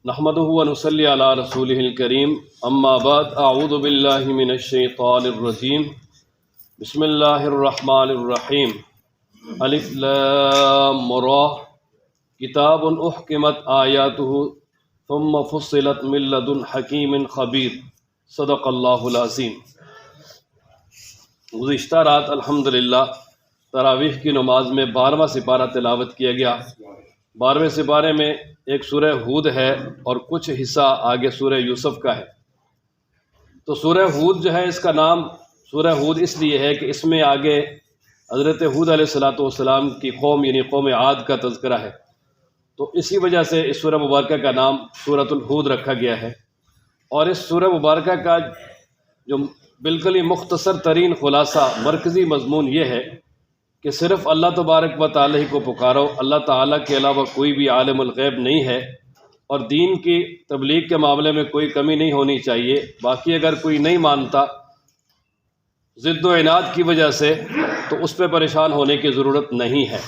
نحمدہ و نصلی علی رسولہ الکریم، اما بعد، اعوذ باللہ من الشیطان الرجیم، بسم اللہ الرحمن الرحیم۔ الف لام را، کتاب احکمت آیاتہ ثم فصلت من لدن حکیم خبیر، صدق اللہ العظیم۔ گزشتہ رات الحمدللہ تراویح کی نماز میں 12واں سپارہ تلاوت کیا گیا۔ 12ویں سپارے میں ایک سورہ ہود ہے اور کچھ حصہ آگے سورہ یوسف کا ہے۔ تو سورہ ہود جو ہے، اس کا نام سورہ ہود اس لیے ہے کہ اس میں آگے حضرت ہود علیہ السلام کی قوم یعنی قوم عاد کا تذکرہ ہے، تو اسی وجہ سے اس سورہ مبارکہ کا نام سورۃ الہود رکھا گیا ہے۔ اور اس سورہ مبارکہ کا جو بالکل ہی مختصر ترین خلاصہ مرکزی مضمون یہ ہے کہ صرف اللہ تبارک و تعالیٰ ہی کو پکارو، اللہ تعالیٰ کے علاوہ کوئی بھی عالم الغیب نہیں ہے، اور دین کی تبلیغ کے معاملے میں کوئی کمی نہیں ہونی چاہیے۔ باقی اگر کوئی نہیں مانتا ضد و عناد کی وجہ سے تو اس پہ پریشان ہونے کی ضرورت نہیں ہے۔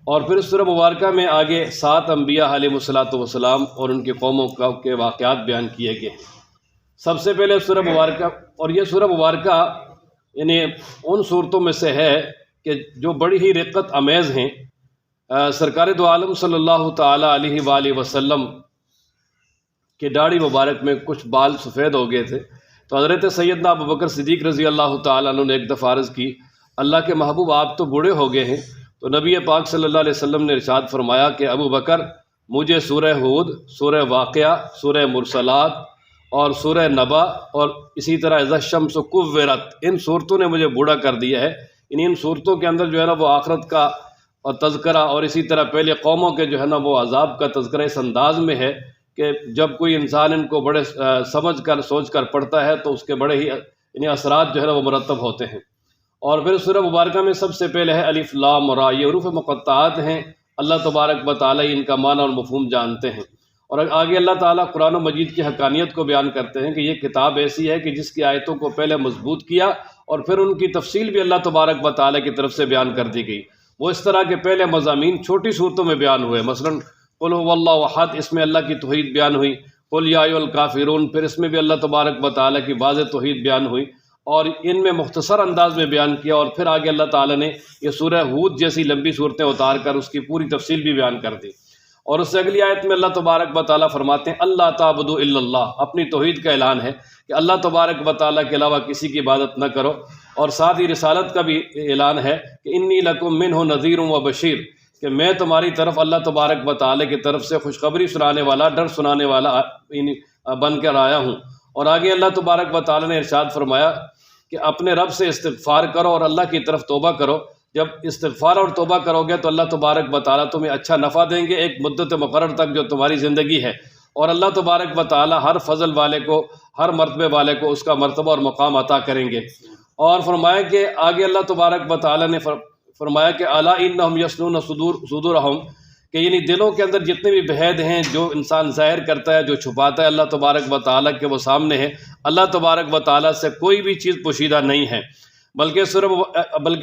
اور پھر اس سورہ مبارکہ میں آگے 7 انبیاء علیہ السلام اور ان کی قوموں کے واقعات بیان کیے گئے ہیں۔ سب سے پہلے سورہ مبارکہ، اور یہ سورہ مبارکہ یعنی ان صورتوں میں سے ہے کہ جو بڑی ہی رقت امیز ہیں۔ سرکار دو عالم صلی اللہ تعالیٰ علیہ وآلہ وسلم کی داڑھی مبارک میں کچھ بال سفید ہو گئے تھے، تو حضرت سیدنا ابوبکر صدیق رضی اللہ تعالیٰ عنہ نے ایک دفعہ عرض کی، اللہ کے محبوب آپ تو بوڑھے ہو گئے ہیں۔ تو نبی پاک صلی اللہ علیہ وسلم نے ارشاد فرمایا کہ ابوبکر، مجھے سورہ ہود، سورہ واقعہ، سورہ مرسلات اور سورہ نبا اور اسی طرح اذا الشمس کورت، ان صورتوں نے مجھے بوڑھا کر دیا ہے۔ ان صورتوں کے اندر جو ہے نا وہ آخرت کا اور تذکرہ، اور اسی طرح پہلے قوموں کے جو ہے نا وہ عذاب کا تذکرہ اس انداز میں ہے کہ جب کوئی انسان ان کو بڑے سمجھ کر سوچ کر پڑھتا ہے تو اس کے بڑے ہی یعنی اثرات جو ہے نا وہ مرتب ہوتے ہیں۔ اور پھر سورہ مبارکہ میں سب سے پہلے ہے الف لام را، یہ حروف مقطعات ہیں، اللہ تبارک و تعالیٰ ان کا معنی اور مفہوم جانتے ہیں۔ اور آگے اللہ تعالیٰ قرآن و مجید کی حقانیت کو بیان کرتے ہیں کہ یہ کتاب ایسی ہے کہ جس کی آیتوں کو پہلے مضبوط کیا اور پھر ان کی تفصیل بھی اللہ تبارک و تعالیٰ کی طرف سے بیان کر دی گئی۔ وہ اس طرح کے پہلے مضامین چھوٹی صورتوں میں بیان ہوئے، مثلا قل هو اللہ احد، اس میں اللہ کی توحید بیان ہوئی۔ قل یا ایھا الکافرون، پھر اس میں بھی اللہ تبارک و تعالیٰ کی واضح توحید بیان ہوئی، اور ان میں مختصر انداز میں بیان کیا۔ اور پھر آگے اللہ تعالیٰ نے یہ سورہ ہود جیسی لمبی صورتیں اتار کر اس کی پوری تفصیل بھی بیان کر دی۔ اور اس سے اگلی آیت میں اللہ تبارک و تعالیٰ فرماتے ہیں اللہ تعبدوا الا اللہ، اپنی توحید کا اعلان ہے کہ اللہ تبارک و تعالیٰ کے علاوہ کسی کی عبادت نہ کرو۔ اور ساتھ ہی رسالت کا بھی اعلان ہے کہ انی لکم منہ نذیر و بشیر، کہ میں تمہاری طرف اللہ تبارک و تعالیٰ کی طرف سے خوشخبری سنانے والا، ڈر سنانے والا بن کر آیا ہوں۔ اور آگے اللہ تبارک و تعالیٰ نے ارشاد فرمایا کہ اپنے رب سے استغفار کرو اور اللہ کی طرف توبہ کرو۔ جب استغفار اور توبہ کرو گے تو اللہ تبارک و تعالیٰ تمہیں اچھا نفع دیں گے ایک مدت مقرر تک جو تمہاری زندگی ہے، اور اللہ تبارک و تعالیٰ ہر فضل والے کو، ہر مرتبے والے کو اس کا مرتبہ اور مقام عطا کریں گے۔ اور فرمایا کہ آگے اللہ تبارک و تعالیٰ نے فرمایا کہ الا انہم یسنون صدورہم، کہ یعنی دلوں کے اندر جتنے بھی بھید ہیں، جو انسان ظاہر کرتا ہے، جو چھپاتا ہے، اللہ تبارک و تعالیٰ کے وہ سامنے ہے۔ اللہ تبارک و تعالیٰ سے کوئی بھی چیز پوشیدہ نہیں ہے۔ بلکہ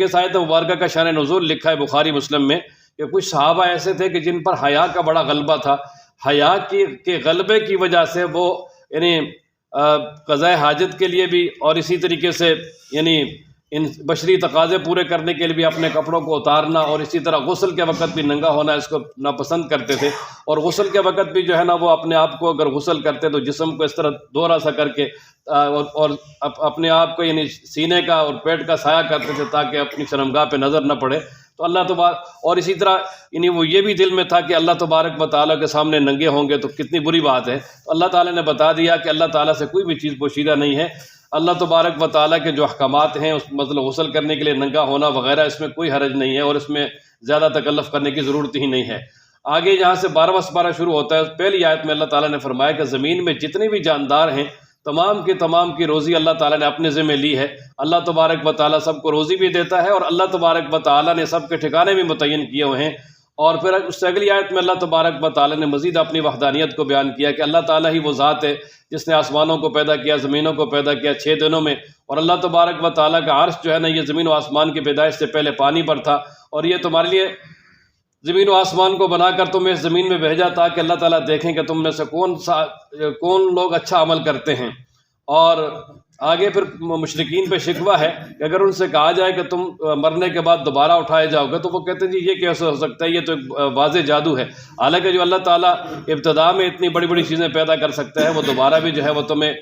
اس آیت مبارکہ کا شان نزول لکھا ہے بخاری مسلم میں کہ کچھ صحابہ ایسے تھے کہ جن پر حیا کا بڑا غلبہ تھا۔ حیا کے غلبے کی وجہ سے وہ یعنی قضاء حاجت کے لیے بھی اور اسی طریقے سے یعنی ان بشری تقاضے پورے کرنے کے لیے بھی اپنے کپڑوں کو اتارنا، اور اسی طرح غسل کے وقت بھی ننگا ہونا اس کو ناپسند کرتے تھے۔ اور غسل کے وقت بھی جو ہے نا وہ اپنے آپ کو اگر غسل کرتے تو جسم کو اس طرح دوہرا سا کر کے اور اپنے آپ کو یعنی سینے کا اور پیٹ کا سایہ کرتے تھے تاکہ اپنی شرمگاہ پہ نظر نہ پڑے۔ تو اللہ تبارک، اور اسی طرح یعنی وہ یہ بھی دل میں تھا کہ اللہ تبارک و تعالیٰ کے سامنے ننگے ہوں گے تو کتنی بری بات ہے۔ تو اللہ تعالیٰ نے بتا دیا کہ اللہ تعالیٰ سے کوئی بھی چیز پوشیدہ نہیں ہے۔ اللہ تبارک و تعالیٰ کے جو احکامات ہیں، اس مطلب غسل کرنے کے لیے ننگا ہونا وغیرہ، اس میں کوئی حرج نہیں ہے اور اس میں زیادہ تکلف کرنے کی ضرورت ہی نہیں ہے۔ آگے جہاں سے 12واں سپارہ شروع ہوتا ہے، پہلی آیت میں اللہ تعالیٰ نے فرمایا کہ زمین میں جتنے بھی جاندار ہیں تمام کی روزی اللہ تعالیٰ نے اپنے ذمہ لی ہے۔ اللہ تبارک و تعالیٰ سب کو روزی بھی دیتا ہے، اور اللہ تبارک و تعالیٰ نے سب کے ٹھکانے بھی متعین کیے ہوئے ہیں۔ اور پھر اس سے اگلی آیت میں اللہ تبارک و تعالیٰ نے مزید اپنی وحدانیت کو بیان کیا کہ اللہ تعالیٰ ہی وہ ذات ہے جس نے آسمانوں کو پیدا کیا، زمینوں کو پیدا کیا 6 دنوں میں، اور اللہ تبارک و تعالیٰ کا عرش جو ہے نا یہ زمین و آسمان کی پیدائش سے پہلے پانی پر تھا، اور یہ تمہارے لیے زمین و آسمان کو بنا کر تمہیں زمین میں بھیجا تاکہ اللہ تعالیٰ دیکھیں کہ تم میں سے کون لوگ اچھا عمل کرتے ہیں۔ اور آگے پھر مشرکین پہ شکوہ ہے کہ اگر ان سے کہا جائے کہ تم مرنے کے بعد دوبارہ اٹھائے جاؤ گے تو وہ کہتے ہیں جی یہ کیسے ہو سکتا ہے، یہ تو ایک واضح جادو ہے۔ حالانکہ جو اللہ تعالیٰ ابتدا میں اتنی بڑی بڑی چیزیں پیدا کر سکتا ہے وہ دوبارہ بھی جو ہے وہ تمہیں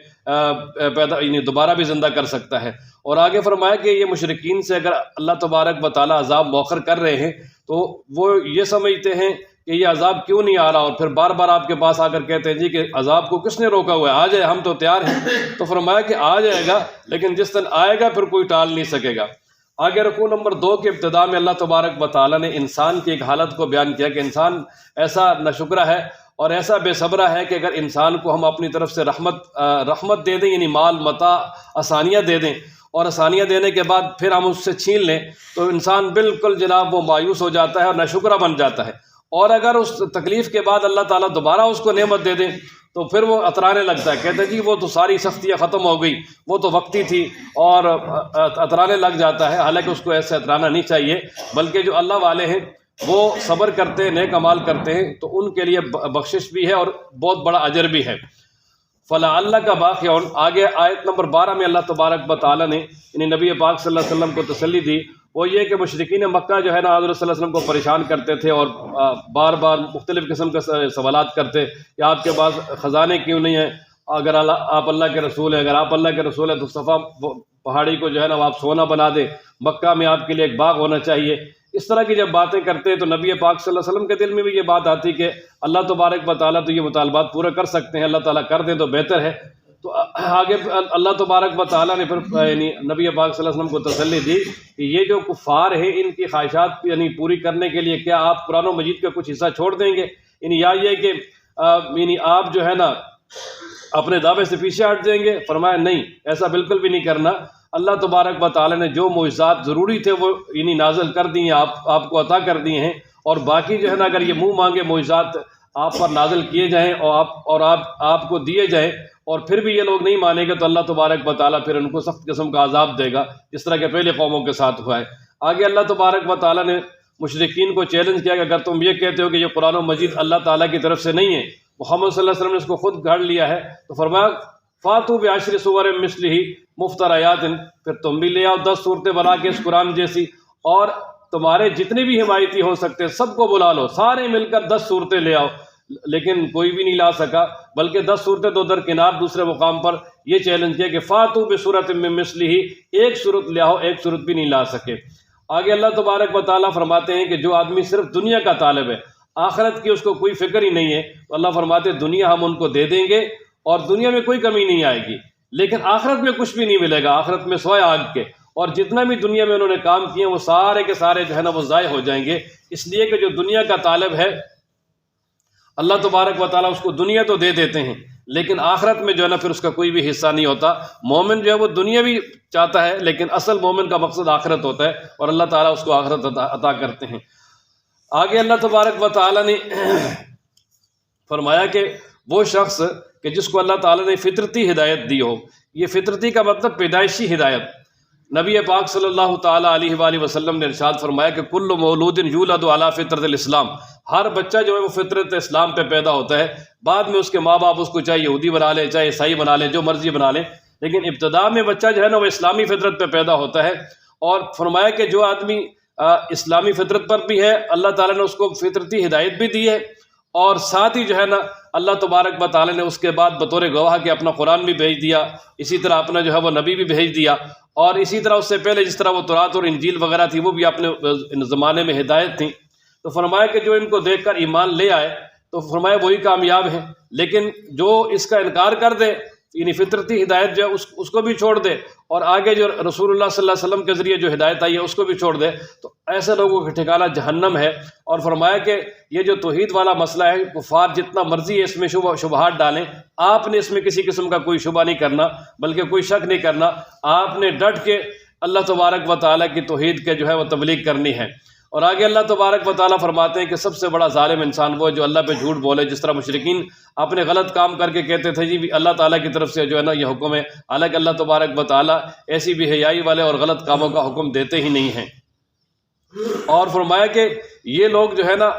دوبارہ بھی زندہ کر سکتا ہے۔ اور آگے فرمایا کہ یہ مشرکین سے اگر اللہ تبارک و تعالیٰ عذاب مؤخر کر رہے ہیں تو وہ یہ سمجھتے ہیں کہ یہ عذاب کیوں نہیں آ رہا، اور پھر بار بار آپ کے پاس آ کر کہتے ہیں جی کہ عذاب کو کس نے روکا ہوا ہے، آ جائے، ہم تو تیار ہیں۔ تو فرمایا کہ آ جائے گا، لیکن جس دن آئے گا پھر کوئی ٹال نہیں سکے گا۔ آگے رکوع نمبر 2 کے ابتدا میں اللہ تبارک و تعالیٰ نے انسان کی ایک حالت کو بیان کیا کہ انسان ایسا ناشکرہ ہے اور ایسا بے صبرہ ہے کہ اگر انسان کو ہم اپنی طرف سے رحمت دے دیں، یعنی مال متاع آسانیاں دے دیں، اور آسانیاں دینے کے بعد پھر ہم اس سے چھین لیں تو انسان بالکل جناب وہ مایوس ہو جاتا ہے اور ناشکرہ بن جاتا ہے۔ اور اگر اس تکلیف کے بعد اللہ تعالیٰ دوبارہ اس کو نعمت دے دیں تو پھر وہ اترانے لگتا ہے، کہتے ہیں جی وہ تو ساری سختیاں ختم ہو گئی، وہ تو وقتی تھی، اور اترانے لگ جاتا ہے۔ حالانکہ اس کو ایسے اترانا نہیں چاہیے، بلکہ جو اللہ والے ہیں وہ صبر کرتے ہیں، نیک اعمال کرتے ہیں تو ان کے لیے بخشش بھی ہے اور بہت بڑا اجر بھی ہے۔ فَلَعَلَّكَ بَاخِعٌ، آگے آیت نمبر 12 میں اللہ تبارک و تعالیٰ نے یعنی نبی پاک صلی اللہ علیہ وسلم کو تسلی دی، وہ یہ کہ مشرکین مکہ جو ہے نا حضرت صلی اللہ علیہ وسلم کو پریشان کرتے تھے اور بار بار مختلف قسم کے سوالات کرتے کہ آپ کے پاس خزانے کیوں نہیں ہیں، اگر آپ اللہ کے رسول ہیں، اگر آپ اللہ کے رسول ہیں تو صفا پہاڑی کو جو ہے نا آپ سونا بنا دیں، مکہ میں آپ کے لیے ایک باغ ہونا چاہیے۔ اس طرح کی جب باتیں کرتے تو نبی پاک صلی اللہ علیہ وسلم کے دل میں بھی یہ بات آتی کہ اللہ تبارک و تعالیٰ تو یہ مطالبات پورے کر سکتے ہیں، اللہ تعالیٰ کر دیں تو بہتر ہے۔ تو آگے اللہ تبارک و تعالیٰ نے پھر یعنی نبی پاک صلی اللہ علیہ وسلم کو تسلی دی کہ یہ جو کفار ہیں ان کی خواہشات یعنی پوری کرنے کے لیے کیا آپ قرآن و مجید کا کچھ حصہ چھوڑ دیں گے، یعنی یا یہ کہ یعنی آپ جو ہے نا اپنے دعوے سے پیچھے ہٹ جائیں گے؟ فرمایا نہیں، ایسا بالکل بھی نہیں کرنا۔ اللہ تبارک و تعالیٰ نے جو معجزات ضروری تھے وہ یعنی نازل کر دی ہیں، آپ کو عطا کر دی ہیں، اور باقی جو ہے نا اگر یہ منہ مانگے معجزات آپ پر نازل کیے جائیں اور آپ کو دیے جائیں اور پھر بھی یہ لوگ نہیں مانیں گے تو اللہ تبارک و تعالیٰ پھر ان کو سخت قسم کا عذاب دے گا، جس طرح کہ پہلے قوموں کے ساتھ ہوا ہے۔ آگے اللہ تبارک و تعالیٰ نے مشرکین کو چیلنج کیا کہ اگر تم یہ کہتے ہو کہ یہ قرآن و مجید اللہ تعالیٰ کی طرف سے نہیں ہے، محمد صلی اللہ علیہ وسلم نے اس کو خود گھڑ لیا ہے، تو فرمایا فاتو بعشر سور مثلہ مفتریات، پھر تم بھی لے آؤ 10 صورتیں بنا کے اس قرآن جیسی، اور تمہارے جتنے بھی حمایتی ہو سکتے سب کو بلا لو، سارے مل کر 10 صورتیں لے آؤ۔ لیکن کوئی بھی نہیں لا سکا، بلکہ 10 صورتیں تو درکنار دوسرے مقام پر یہ چیلنج کیا کہ فاتو بصورت من مثلہ، ایک صورت لے آؤ، ایک صورت بھی نہیں لا سکے۔ آگے اللہ تبارک و تعالیٰ فرماتے ہیں کہ جو آدمی صرف دنیا کا طالب ہے، آخرت کی اس کو کوئی فکر ہی نہیں ہے، تو اللہ فرماتے ہیں دنیا ہم ان کو دے دیں گے اور دنیا میں کوئی کمی نہیں آئے گی، لیکن آخرت میں کچھ بھی نہیں ملے گا، آخرت میں سوائے آگ کے، اور جتنا بھی دنیا میں انہوں نے کام کیے وہ سارے کے سارے جو ہے نا وہ ضائع ہو جائیں گے۔ اس لیے کہ جو دنیا کا طالب ہے اللہ تبارک و تعالیٰ اس کو دنیا تو دے دیتے ہیں، لیکن آخرت میں جو ہے نا پھر اس کا کوئی بھی حصہ نہیں ہوتا۔ مومن جو ہے وہ دنیا بھی چاہتا ہے، لیکن اصل مومن کا مقصد آخرت ہوتا ہے، اور اللہ تعالیٰ اس کو آخرت عطا کرتے ہیں۔ آگے اللہ تبارک و تعالیٰ نے فرمایا کہ وہ شخص کہ جس کو اللہ تعالیٰ نے فطرتی ہدایت دی ہو، یہ فطرتی کا مطلب پیدائشی ہدایت، نبی پاک صلی اللہ تعالیٰ علیہ وآلہ وسلم نے ارشاد فرمایا کہ کل مولود یولد علی فطرت الاسلام، ہر بچہ جو ہے وہ فطرت اسلام پہ پیدا ہوتا ہے، بعد میں اس کے ماں باپ اس کو چاہے یہودی بنا لیں، چاہے عیسائی بنا لیں، جو مرضی بنا لیں، لیکن ابتدا میں بچہ جو ہے نا وہ اسلامی فطرت پہ پیدا ہوتا ہے۔ اور فرمایا کہ جو آدمی اسلامی فطرت پر بھی ہے اللہ تعالیٰ نے اس کو فطرتی ہدایت بھی دی ہے، اور ساتھ ہی جو ہے نا اللہ تبارک و تعالیٰ نے اس کے بعد بطور گواہ کہ اپنا قرآن بھی بھیج دیا، اسی طرح اپنا جو ہے وہ نبی بھی بھیج دیا، اور اسی طرح اس سے پہلے جس طرح وہ تورات اور انجیل وغیرہ تھی وہ بھی اپنے زمانے میں ہدایت تھیں۔ تو فرمایا کہ جو ان کو دیکھ کر ایمان لے آئے تو فرمایا وہی کامیاب ہیں، لیکن جو اس کا انکار کر دے یعنی فطرتی ہدایت جو ہے اس کو بھی چھوڑ دے، اور آگے جو رسول اللہ صلی اللہ علیہ وسلم کے ذریعے جو ہدایت آئی ہے اس کو بھی چھوڑ دے، تو ایسے لوگوں کا ٹھکانہ جہنم ہے۔ اور فرمایا کہ یہ جو توحید والا مسئلہ ہے، کفار جتنا مرضی ہے اس میں شبہات ڈالیں، آپ نے اس میں کسی قسم کا کوئی شبہ نہیں کرنا، بلکہ کوئی شک نہیں کرنا، آپ نے ڈٹ کے اللہ تبارک و تعالیٰ کی توحید کے جو ہے وہ تبلیغ کرنی ہے۔ اور آگے اللہ تبارک و تعالیٰ فرماتے ہیں کہ سب سے بڑا ظالم انسان وہ ہے جو اللہ پہ جھوٹ بولے، جس طرح مشرکین اپنے غلط کام کر کے کہتے تھے جی اللہ تعالیٰ کی طرف سے جو ہے نا یہ حکم ہے، حالانکہ اللہ تبارک و تعالیٰ ایسی بے حیائی والے اور غلط کاموں کا حکم دیتے ہی نہیں ہیں۔ اور فرمایا کہ یہ لوگ جو ہے نا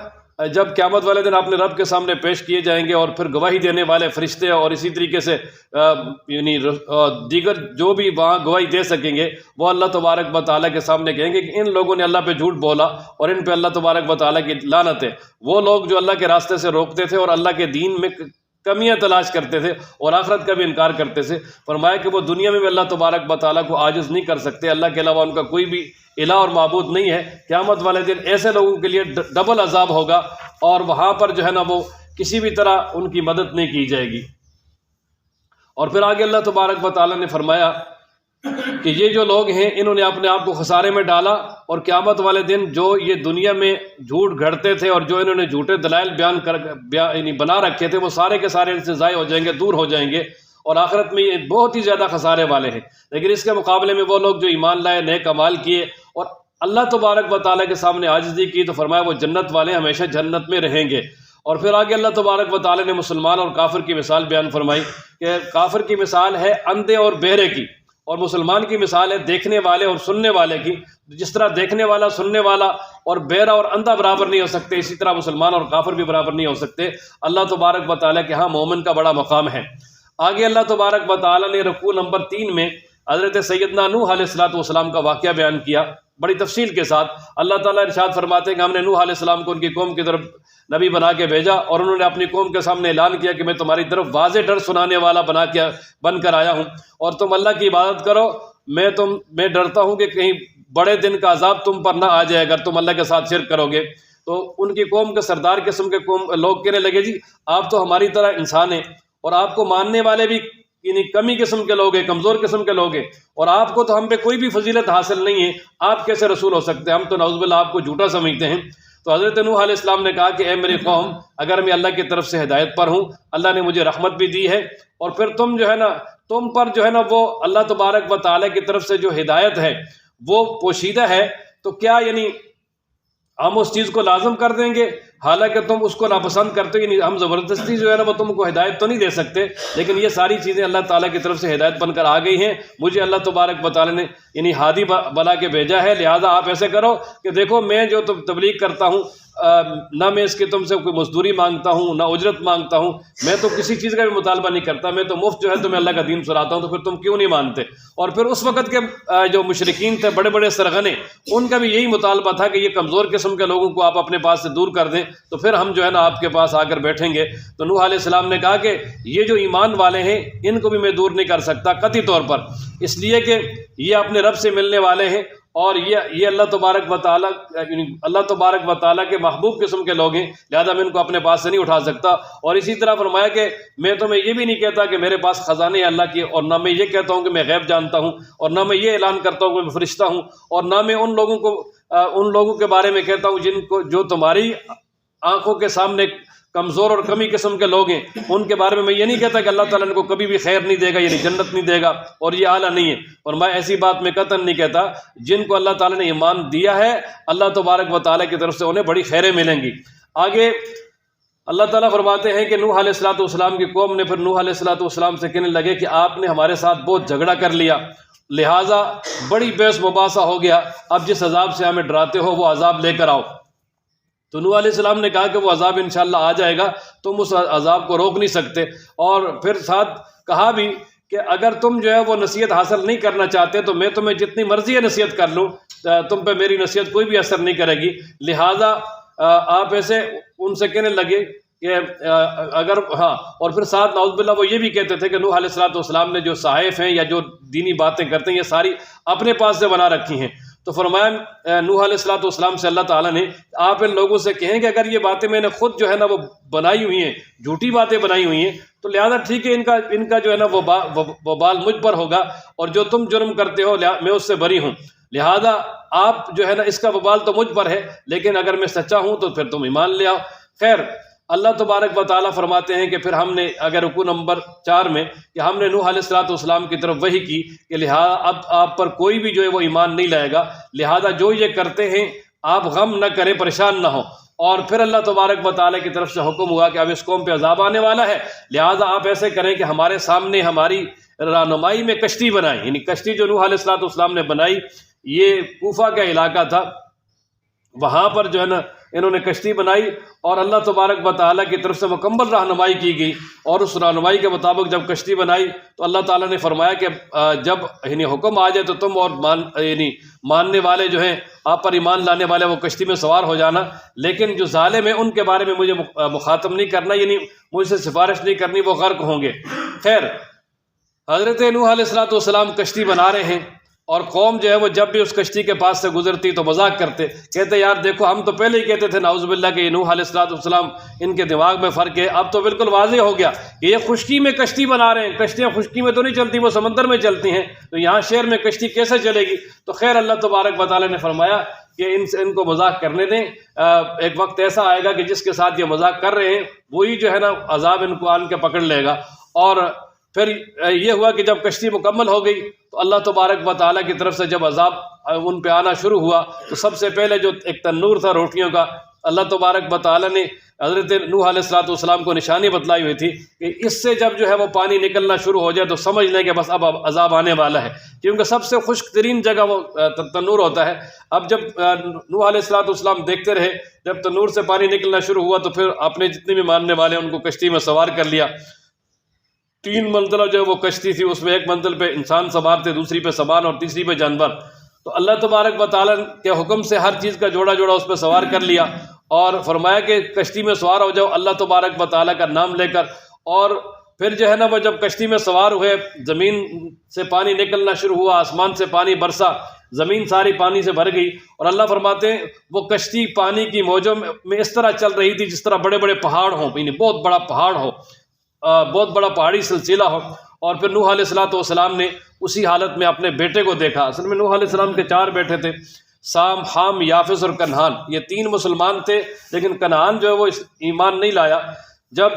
جب قیامت والے دن اپنے رب کے سامنے پیش کیے جائیں گے اور پھر گواہی دینے والے فرشتے اور اسی طریقے سے یعنی دیگر جو بھی وہاں گواہی دے سکیں گے وہ اللہ تبارک و تعالیٰ کے سامنے کہیں گے کہ ان لوگوں نے اللہ پہ جھوٹ بولا اور ان پہ اللہ تبارک و تعالیٰ کی لعنت ہے۔ وہ لوگ جو اللہ کے راستے سے روکتے تھے اور اللہ کے دین میں کمیاں تلاش کرتے تھے اور آخرت کا بھی انکار کرتے تھے، فرمایا کہ وہ دنیا میں بھی اللہ تبارک و تعالیٰ کو عاجز نہیں کر سکتے، اللہ کے علاوہ ان کا کوئی بھی الہ اور معبود نہیں ہے۔ قیامت والے دن ایسے لوگوں کے لیے ڈبل عذاب ہوگا اور وہاں پر جو ہے نا وہ کسی بھی طرح ان کی مدد نہیں کی جائے گی۔ اور پھر آگے اللہ تبارک و تعالیٰ نے فرمایا کہ یہ جو لوگ ہیں انہوں نے اپنے آپ کو خسارے میں ڈالا، اور قیامت والے دن جو یہ دنیا میں جھوٹ گھڑتے تھے اور جو انہوں نے جھوٹے دلائل یعنی بنا رکھے تھے وہ سارے کے سارے ان سے ضائع ہو جائیں گے، دور ہو جائیں گے، اور آخرت میں یہ بہت ہی زیادہ خسارے والے ہیں۔ لیکن اس کے مقابلے میں وہ لوگ جو ایمان لائے، نیک اعمال کیے اور اللہ تبارک و تعالیٰ کے سامنے عاجزی کی، تو فرمایا وہ جنت والے ہمیشہ جنت میں رہیں گے۔ اور پھر آگے اللہ تبارک و تعالیٰ نے مسلمان اور کافر کی مثال بیان فرمائی کہ کافر کی مثال ہے اندھے اور بہرے کی، اور مسلمان کی مثال ہے دیکھنے والے اور سننے والے کی۔ جس طرح دیکھنے والا، سننے والا اور بہرا اور اندھا برابر نہیں ہو سکتے، اسی طرح مسلمان اور کافر بھی برابر نہیں ہو سکتے۔ اللہ تبارک و تعالیٰ کے ہاں مومن کا بڑا مقام ہے۔ آگے اللہ تبارک و تعالیٰ نے رکوع نمبر 3 میں حضرت سیدنا نوح علیہ السلام کا واقعہ بیان کیا بڑی تفصیل کے ساتھ۔ اللہ تعالیٰ ارشاد فرماتے ہیں کہ ہم نے نوح علیہ السلام کو ان کی قوم کی طرف نبی بنا کے بھیجا، اور انہوں نے اپنی قوم کے سامنے اعلان کیا کہ میں تمہاری طرف واضح ڈر سنانے والا بن کر آیا ہوں، اور تم اللہ کی عبادت کرو۔ میں ڈرتا ہوں کہ کہیں بڑے دن کا عذاب تم پر نہ آ جائے اگر تم اللہ کے ساتھ شرک کرو گے۔ تو ان کی قوم کے سردار قسم کے لوگ کہنے لگے جی آپ تو ہماری طرح انسان ہیں، اور آپ کو ماننے والے بھی یعنی کمی قسم کے لوگ ہیں، کمزور قسم کے لوگ ہیں، اور آپ کو تو ہم پہ کوئی بھی فضیلت حاصل نہیں ہے، آپ کیسے رسول ہو سکتے ہیں؟ ہم تو نعوذ باللہ آپ کو جھوٹا سمجھتے ہیں۔ تو حضرت نوح علیہ السلام نے کہا کہ اے میری قوم، اگر میں اللہ کی طرف سے ہدایت پر ہوں، اللہ نے مجھے رحمت بھی دی ہے، اور پھر تم جو ہے نا تم پر جو ہے نا وہ اللہ تبارک و تعالیٰ کی طرف سے جو ہدایت ہے وہ پوشیدہ ہے، تو کیا یعنی ہم اس چیز کو لازم کر دیں گے حالانکہ تم اس کو ناپسند کرتے ہو؟ یعنی ہم زبردستی جو ہے نا وہ تم کو ہدایت تو نہیں دے سکتے، لیکن یہ ساری چیزیں اللہ تعالیٰ کی طرف سے ہدایت بن کر آ گئی ہیں، مجھے اللہ تبارک و تعالیٰ نے یعنی ہادی بنا کے بھیجا ہے، لہٰذا آپ ایسے کرو کہ دیکھو میں جو تبلیغ کرتا ہوں نہ میں اس کی تم سے کوئی مزدوری مانگتا ہوں، نہ اجرت مانگتا ہوں، میں تو کسی چیز کا بھی مطالبہ نہیں کرتا، میں تو مفت جو ہے تمہیں اللہ کا دین سناتا ہوں، تو پھر تم کیوں نہیں مانتے؟ اور پھر اس وقت کے جو مشرکین تھے بڑے بڑے سرغنے، ان کا بھی یہی مطالبہ تھا کہ یہ کمزور قسم کے لوگوں کو آپ اپنے پاس سے دور کر دیں، تو پھر ہم جو ہے نا آپ کے پاس آ کر بیٹھیں گے۔ تو نوح علیہ السلام نے کہا کہ یہ جو ایمان والے ہیں ان کو بھی میں دور نہیں کر سکتا قطعی طور پر، اس لیے کہ یہ اپنے رب سے ملنے والے ہیں، اور یہ اللہ تبارک و تعالیٰ کے محبوب قسم کے لوگ ہیں، لہذا میں ان کو اپنے پاس سے نہیں اٹھا سکتا۔ اور اسی طرح فرمایا کہ میں تمہیں یہ بھی نہیں کہتا کہ میرے پاس خزانے ہیں اللہ کے، اور نہ میں یہ کہتا ہوں کہ میں غیب جانتا ہوں، اور نہ میں یہ اعلان کرتا ہوں کہ میں فرشتہ ہوں، اور نہ میں ان لوگوں کے بارے میں کہتا ہوں جو تمہاری آنکھوں کے سامنے کمزور اور کمی قسم کے لوگ ہیں، ان کے بارے میں یہ نہیں کہتا کہ اللہ تعالیٰ ان کو کبھی بھی خیر نہیں دے گا، یعنی جنت نہیں دے گا اور یہ اعلیٰ نہیں ہے، اور میں ایسی بات میں قطعاً نہیں کہتا۔ جن کو اللہ تعالیٰ نے ایمان دیا ہے اللہ تبارک و تعالیٰ کی طرف سے انہیں بڑی خیریں ملیں گی۔ آگے اللہ تعالیٰ فرماتے ہیں کہ نوح علیہ السلام کی قوم نے پھر نوح علیہ السلام سے کہنے لگے کہ آپ نے ہمارے ساتھ بہت جھگڑا کر لیا، لہٰذا بڑی بحث مباحثہ ہو گیا، اب جس عذاب سے ہمیں ڈراتے ہو وہ عذاب لے کر آؤ۔ تو نوح علیہ السلام نے کہا کہ وہ عذاب انشاءاللہ آ جائے گا، تم اس عذاب کو روک نہیں سکتے، اور پھر ساتھ کہا بھی کہ اگر تم جو ہے وہ نصیحت حاصل نہیں کرنا چاہتے تو میں تمہیں جتنی مرضی ہے نصیحت کر لوں، تم پہ میری نصیحت کوئی بھی اثر نہیں کرے گی، لہٰذا آپ ایسے ان سے کہنے لگے کہ اگر ہاں، اور پھر ساتھ نعوذ باللہ وہ یہ بھی کہتے تھے کہ نوح علیہ السلام نے جو صحائف ہیں یا جو دینی باتیں کرتے ہیں یہ ساری اپنے پاس سے بنا رکھی ہیں۔ تو فرمایا نوح علیہ السلام سے اللہ تعالیٰ نے آپ ان لوگوں سے کہیں کہ اگر یہ باتیں میں نے خود جو ہے نا وہ بنائی ہوئی ہیں، جھوٹی باتیں بنائی ہوئی ہیں، تو لہذا ٹھیک ہے ان کا جو ہے نا وبال مجھ پر ہوگا، اور جو تم جرم کرتے ہو میں اس سے بری ہوں، لہذا آپ جو ہے نا اس کا وبال تو مجھ پر ہے، لیکن اگر میں سچا ہوں تو پھر تم ایمان لے آؤ۔ خیر اللہ تبارک و تعالیٰ فرماتے ہیں کہ پھر ہم نے اگر رکوع نمبر 4 میں کہ ہم نے نوح علیہ السلام کی طرف وحی کی کہ لہٰذا اب آپ پر کوئی بھی جو ہے وہ ایمان نہیں لائے گا، لہٰذا جو یہ کرتے ہیں آپ غم نہ کریں، پریشان نہ ہوں۔ اور پھر اللہ تبارک و تعالیٰ کی طرف سے حکم ہوا کہ اب اس قوم پہ عذاب آنے والا ہے، لہٰذا آپ ایسے کریں کہ ہمارے سامنے ہماری رہنمائی میں کشتی بنائیں، یعنی کشتی جو نوح علیہ السلام نے بنائی، یہ کوفہ کا علاقہ تھا، وہاں پر جو ہے نا انہوں نے کشتی بنائی اور اللہ تبارک و تعالیٰ کی طرف سے مکمل رہنمائی کی گئی، اور اس رہنمائی کے مطابق جب کشتی بنائی تو اللہ تعالیٰ نے فرمایا کہ جب یعنی حکم آ جائے تو تم اور ماننے والے جو ہیں، آپ پر ایمان لانے والے، وہ کشتی میں سوار ہو جانا، لیکن جو ظالم ہیں ان کے بارے میں مجھے مخاطب نہیں کرنا، یعنی مجھ سے سفارش نہیں کرنی، وہ غرق ہوں گے۔ خیر، حضرت نوح علیہ السلام کشتی بنا رہے ہیں، اور قوم جو ہے وہ جب بھی اس کشتی کے پاس سے گزرتی تو مذاق کرتے، کہتے یار دیکھو ہم تو پہلے ہی کہتے تھے نعوذ باللہ کہ یہ نوح علیہ السلام ان کے دماغ میں فرق ہے، اب تو بالکل واضح ہو گیا کہ یہ خشکی میں کشتی بنا رہے ہیں، کشتیاں خشکی میں تو نہیں چلتی، وہ سمندر میں چلتی ہیں، تو یہاں شہر میں کشتی کیسے چلے گی؟ تو خیر اللہ تبارک و تعالیٰ نے فرمایا کہ ان کو مذاق کرنے دیں، ایک وقت ایسا آئے گا کہ جس کے ساتھ یہ مذاق کر رہے ہیں وہی جو ہے نا عذاب ان کو آن کے پکڑ لے گا۔ اور پھر یہ ہوا کہ جب کشتی مکمل ہو گئی تو اللہ تبارک و تعالیٰ کی طرف سے جب عذاب ان پہ آنا شروع ہوا تو سب سے پہلے جو ایک تنور تھا روٹیوں کا، اللہ تبارک و تعالیٰ نے حضرت نوح علیہ السلام کو نشانی بتلائی ہوئی تھی کہ اس سے جب جو ہے وہ پانی نکلنا شروع ہو جائے تو سمجھ لیں کہ بس اب عذاب آنے والا ہے، کیونکہ سب سے خشک ترین جگہ وہ تنور ہوتا ہے۔ اب جب نوح علیہ السلام دیکھتے رہے، جب تنور سے پانی نکلنا شروع ہوا تو پھر اپنے جتنے بھی ماننے والے ان کو کشتی میں سوار کر لیا۔ 3 منزلہ جو وہ کشتی تھی، اس میں ایک منزل پہ انسان سوار تھے، دوسری پہ سامان اور تیسری پہ جانور۔ تو اللہ تبارک و تعالیٰ کے حکم سے ہر چیز کا جوڑا جوڑا اس پہ سوار کر لیا، اور فرمایا کہ کشتی میں سوار ہو جاؤ اللہ تبارک و تعالیٰ کا نام لے کر۔ اور پھر جو ہے نا وہ جب کشتی میں سوار ہوئے، زمین سے پانی نکلنا شروع ہوا، آسمان سے پانی برسا، زمین ساری پانی سے بھر گئی، اور اللہ فرماتے ہیں وہ کشتی پانی کی موجوں میں اس طرح چل رہی تھی جس طرح بڑے بڑے پہاڑ ہوں، یعنی بہت بڑا پہاڑ ہو، بہت بڑا پہاڑی سلسلہ ہو۔ اور پھر نوح علیہ السلام نے اسی حالت میں اپنے بیٹے کو دیکھا۔ اصل میں نوح علیہ السلام کے 4 بیٹے تھے، سام، حام، یافس اور کنعان۔ یہ 3 مسلمان تھے، لیکن کنعان جو ہے وہ ایمان نہیں لایا۔ جب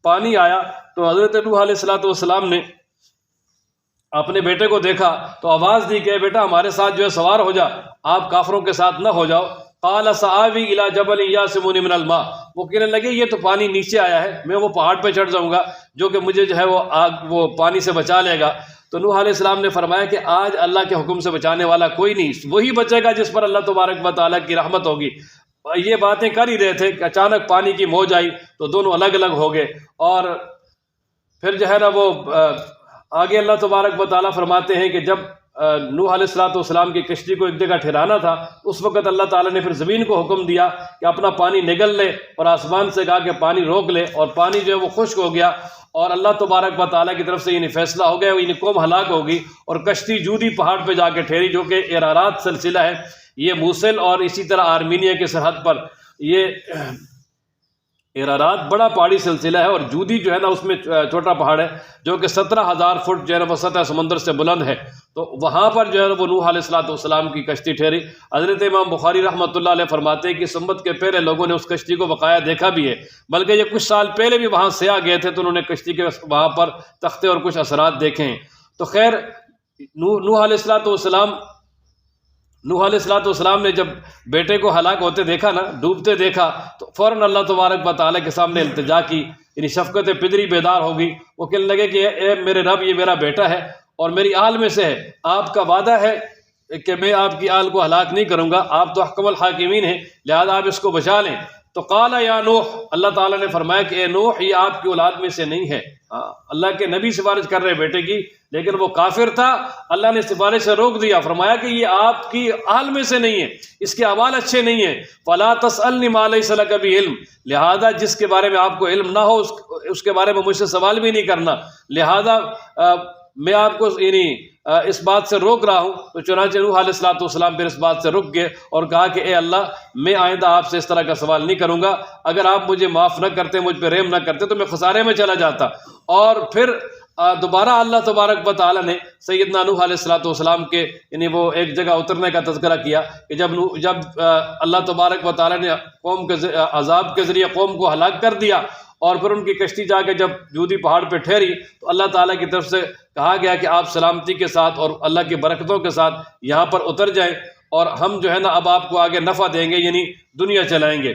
پانی آیا تو حضرت نوح علیہ السلام نے اپنے بیٹے کو دیکھا تو آواز دی کہ بیٹا ہمارے ساتھ جو ہے سوار ہو جا، آپ کافروں کے ساتھ نہ ہو جاؤ۔ قال سآوی الی جبل یعصمنی من الماء، وہ کہنے لگے یہ تو پانی نیچے آیا ہے، میں وہ پہاڑ پہ چڑھ جاؤں گا جو کہ مجھے جو ہے وہ پانی سے بچا لے گا۔ تو نوح علیہ السلام نے فرمایا کہ آج اللہ کے حکم سے بچانے والا کوئی نہیں، وہی بچے گا جس پر اللہ تبارک و تعالیٰ کی رحمت ہوگی۔ یہ باتیں کر ہی رہے تھے کہ اچانک پانی کی موج آئی تو دونوں الگ الگ ہو گئے، اور پھر جو ہے نا وہ آگے اللہ تبارک و تعالیٰ فرماتے ہیں کہ جب نوح علیہ السلام کی کشتی کو ایک جگہ ٹھہرانا تھا، اس وقت اللہ تعالیٰ نے پھر زمین کو حکم دیا کہ اپنا پانی نگل لے، اور آسمان سے کہا کہ پانی روک لے، اور پانی جو ہے وہ خشک ہو گیا، اور اللہ تبارک و تعالیٰ کی طرف سے یہ فیصلہ ہو گیا، یہ قوم ہلاک ہوگی، اور کشتی جودی پہاڑ پہ جا کے ٹھہری جو کہ ارارات سلسلہ ہے، یہ موصل اور اسی طرح آرمینیا کی سرحد پر یہ ارارات بڑا پہاڑی سلسلہ ہے، اور جودی جو ہے نا اس میں چھوٹا پہاڑ ہے جو کہ 17,000 فٹ جو ہے نا وہ سطح سمندر سے بلند ہے۔ تو وہاں پر جو ہے وہ نوح علیہ السلام کی کشتی ٹھہری۔ حضرت امام بخاری رحمۃ اللہ علیہ فرماتے ہیں کہ اس امت کے پہلے لوگوں نے اس کشتی کو بقایا دیکھا بھی ہے، بلکہ یہ کچھ سال پہلے بھی وہاں سیاح گئے تھے تو انہوں نے کشتی کے وہاں پر تختے اور کچھ اثرات دیکھے ہیں۔ تو خیر نوح علیہ السلام نے جب بیٹے کو ہلاک ہوتے دیکھا نا، ڈوبتے دیکھا، تو فوراً اللہ تبارک و تعالیٰ کے سامنے التجا کی، یعنی شفقت پدری بیدار ہوگی۔ وہ کہنے لگے کہ اے میرے رب، یہ میرا بیٹا ہے اور میری آل میں سے ہے، آپ کا وعدہ ہے کہ میں آپ کی آل کو ہلاک نہیں کروں گا، آپ تو احکم الحاکمین ہیں، لہذا آپ اس کو بچا لیں۔ تو قال یا نوح، اللہ تعالیٰ نے فرمایا کہ اے نوح، یہ آپ کی اولاد میں سے نہیں ہے۔ اللہ کے نبی سفارش کر رہے بیٹے کی، لیکن وہ کافر تھا، اللہ نے سفارش سے روک دیا، فرمایا کہ یہ آپ کی آل میں سے نہیں ہے، اس کے اعمال اچھے نہیں ہیں۔ فلا تسألنی ما لیس لک بہ علم، لہذا جس کے بارے میں آپ کو علم نہ ہو اس کے بارے میں مجھ سے سوال بھی نہیں کرنا، لہذا میں آپ کو یعنی اس بات سے روک رہا ہوں۔ تو چنانچہ نوح علیہ السلام پھر اس بات سے رک گئے اور کہا کہ اے اللہ، میں آئندہ آپ سے اس طرح کا سوال نہیں کروں گا، اگر آپ مجھے معاف نہ کرتے، مجھ پہ رحم نہ کرتے تو میں خسارے میں چلا جاتا۔ اور پھر دوبارہ اللہ تبارک و تعالیٰ نے سیدنا نوح علیہ السلام کے یعنی وہ ایک جگہ اترنے کا تذکرہ کیا کہ جب اللہ تبارک و تعالیٰ نے قوم کے عذاب کے ذریعے قوم کو ہلاک کر دیا، اور پھر ان کی کشتی جا کے جب جودی پہاڑ پہ ٹھہری تو اللہ تعالیٰ کی طرف سے کہا گیا کہ آپ سلامتی کے ساتھ اور اللہ کی برکتوں کے ساتھ یہاں پر اتر جائیں، اور ہم جو ہے نا اب آپ کو آگے نفع دیں گے، یعنی دنیا چلائیں گے۔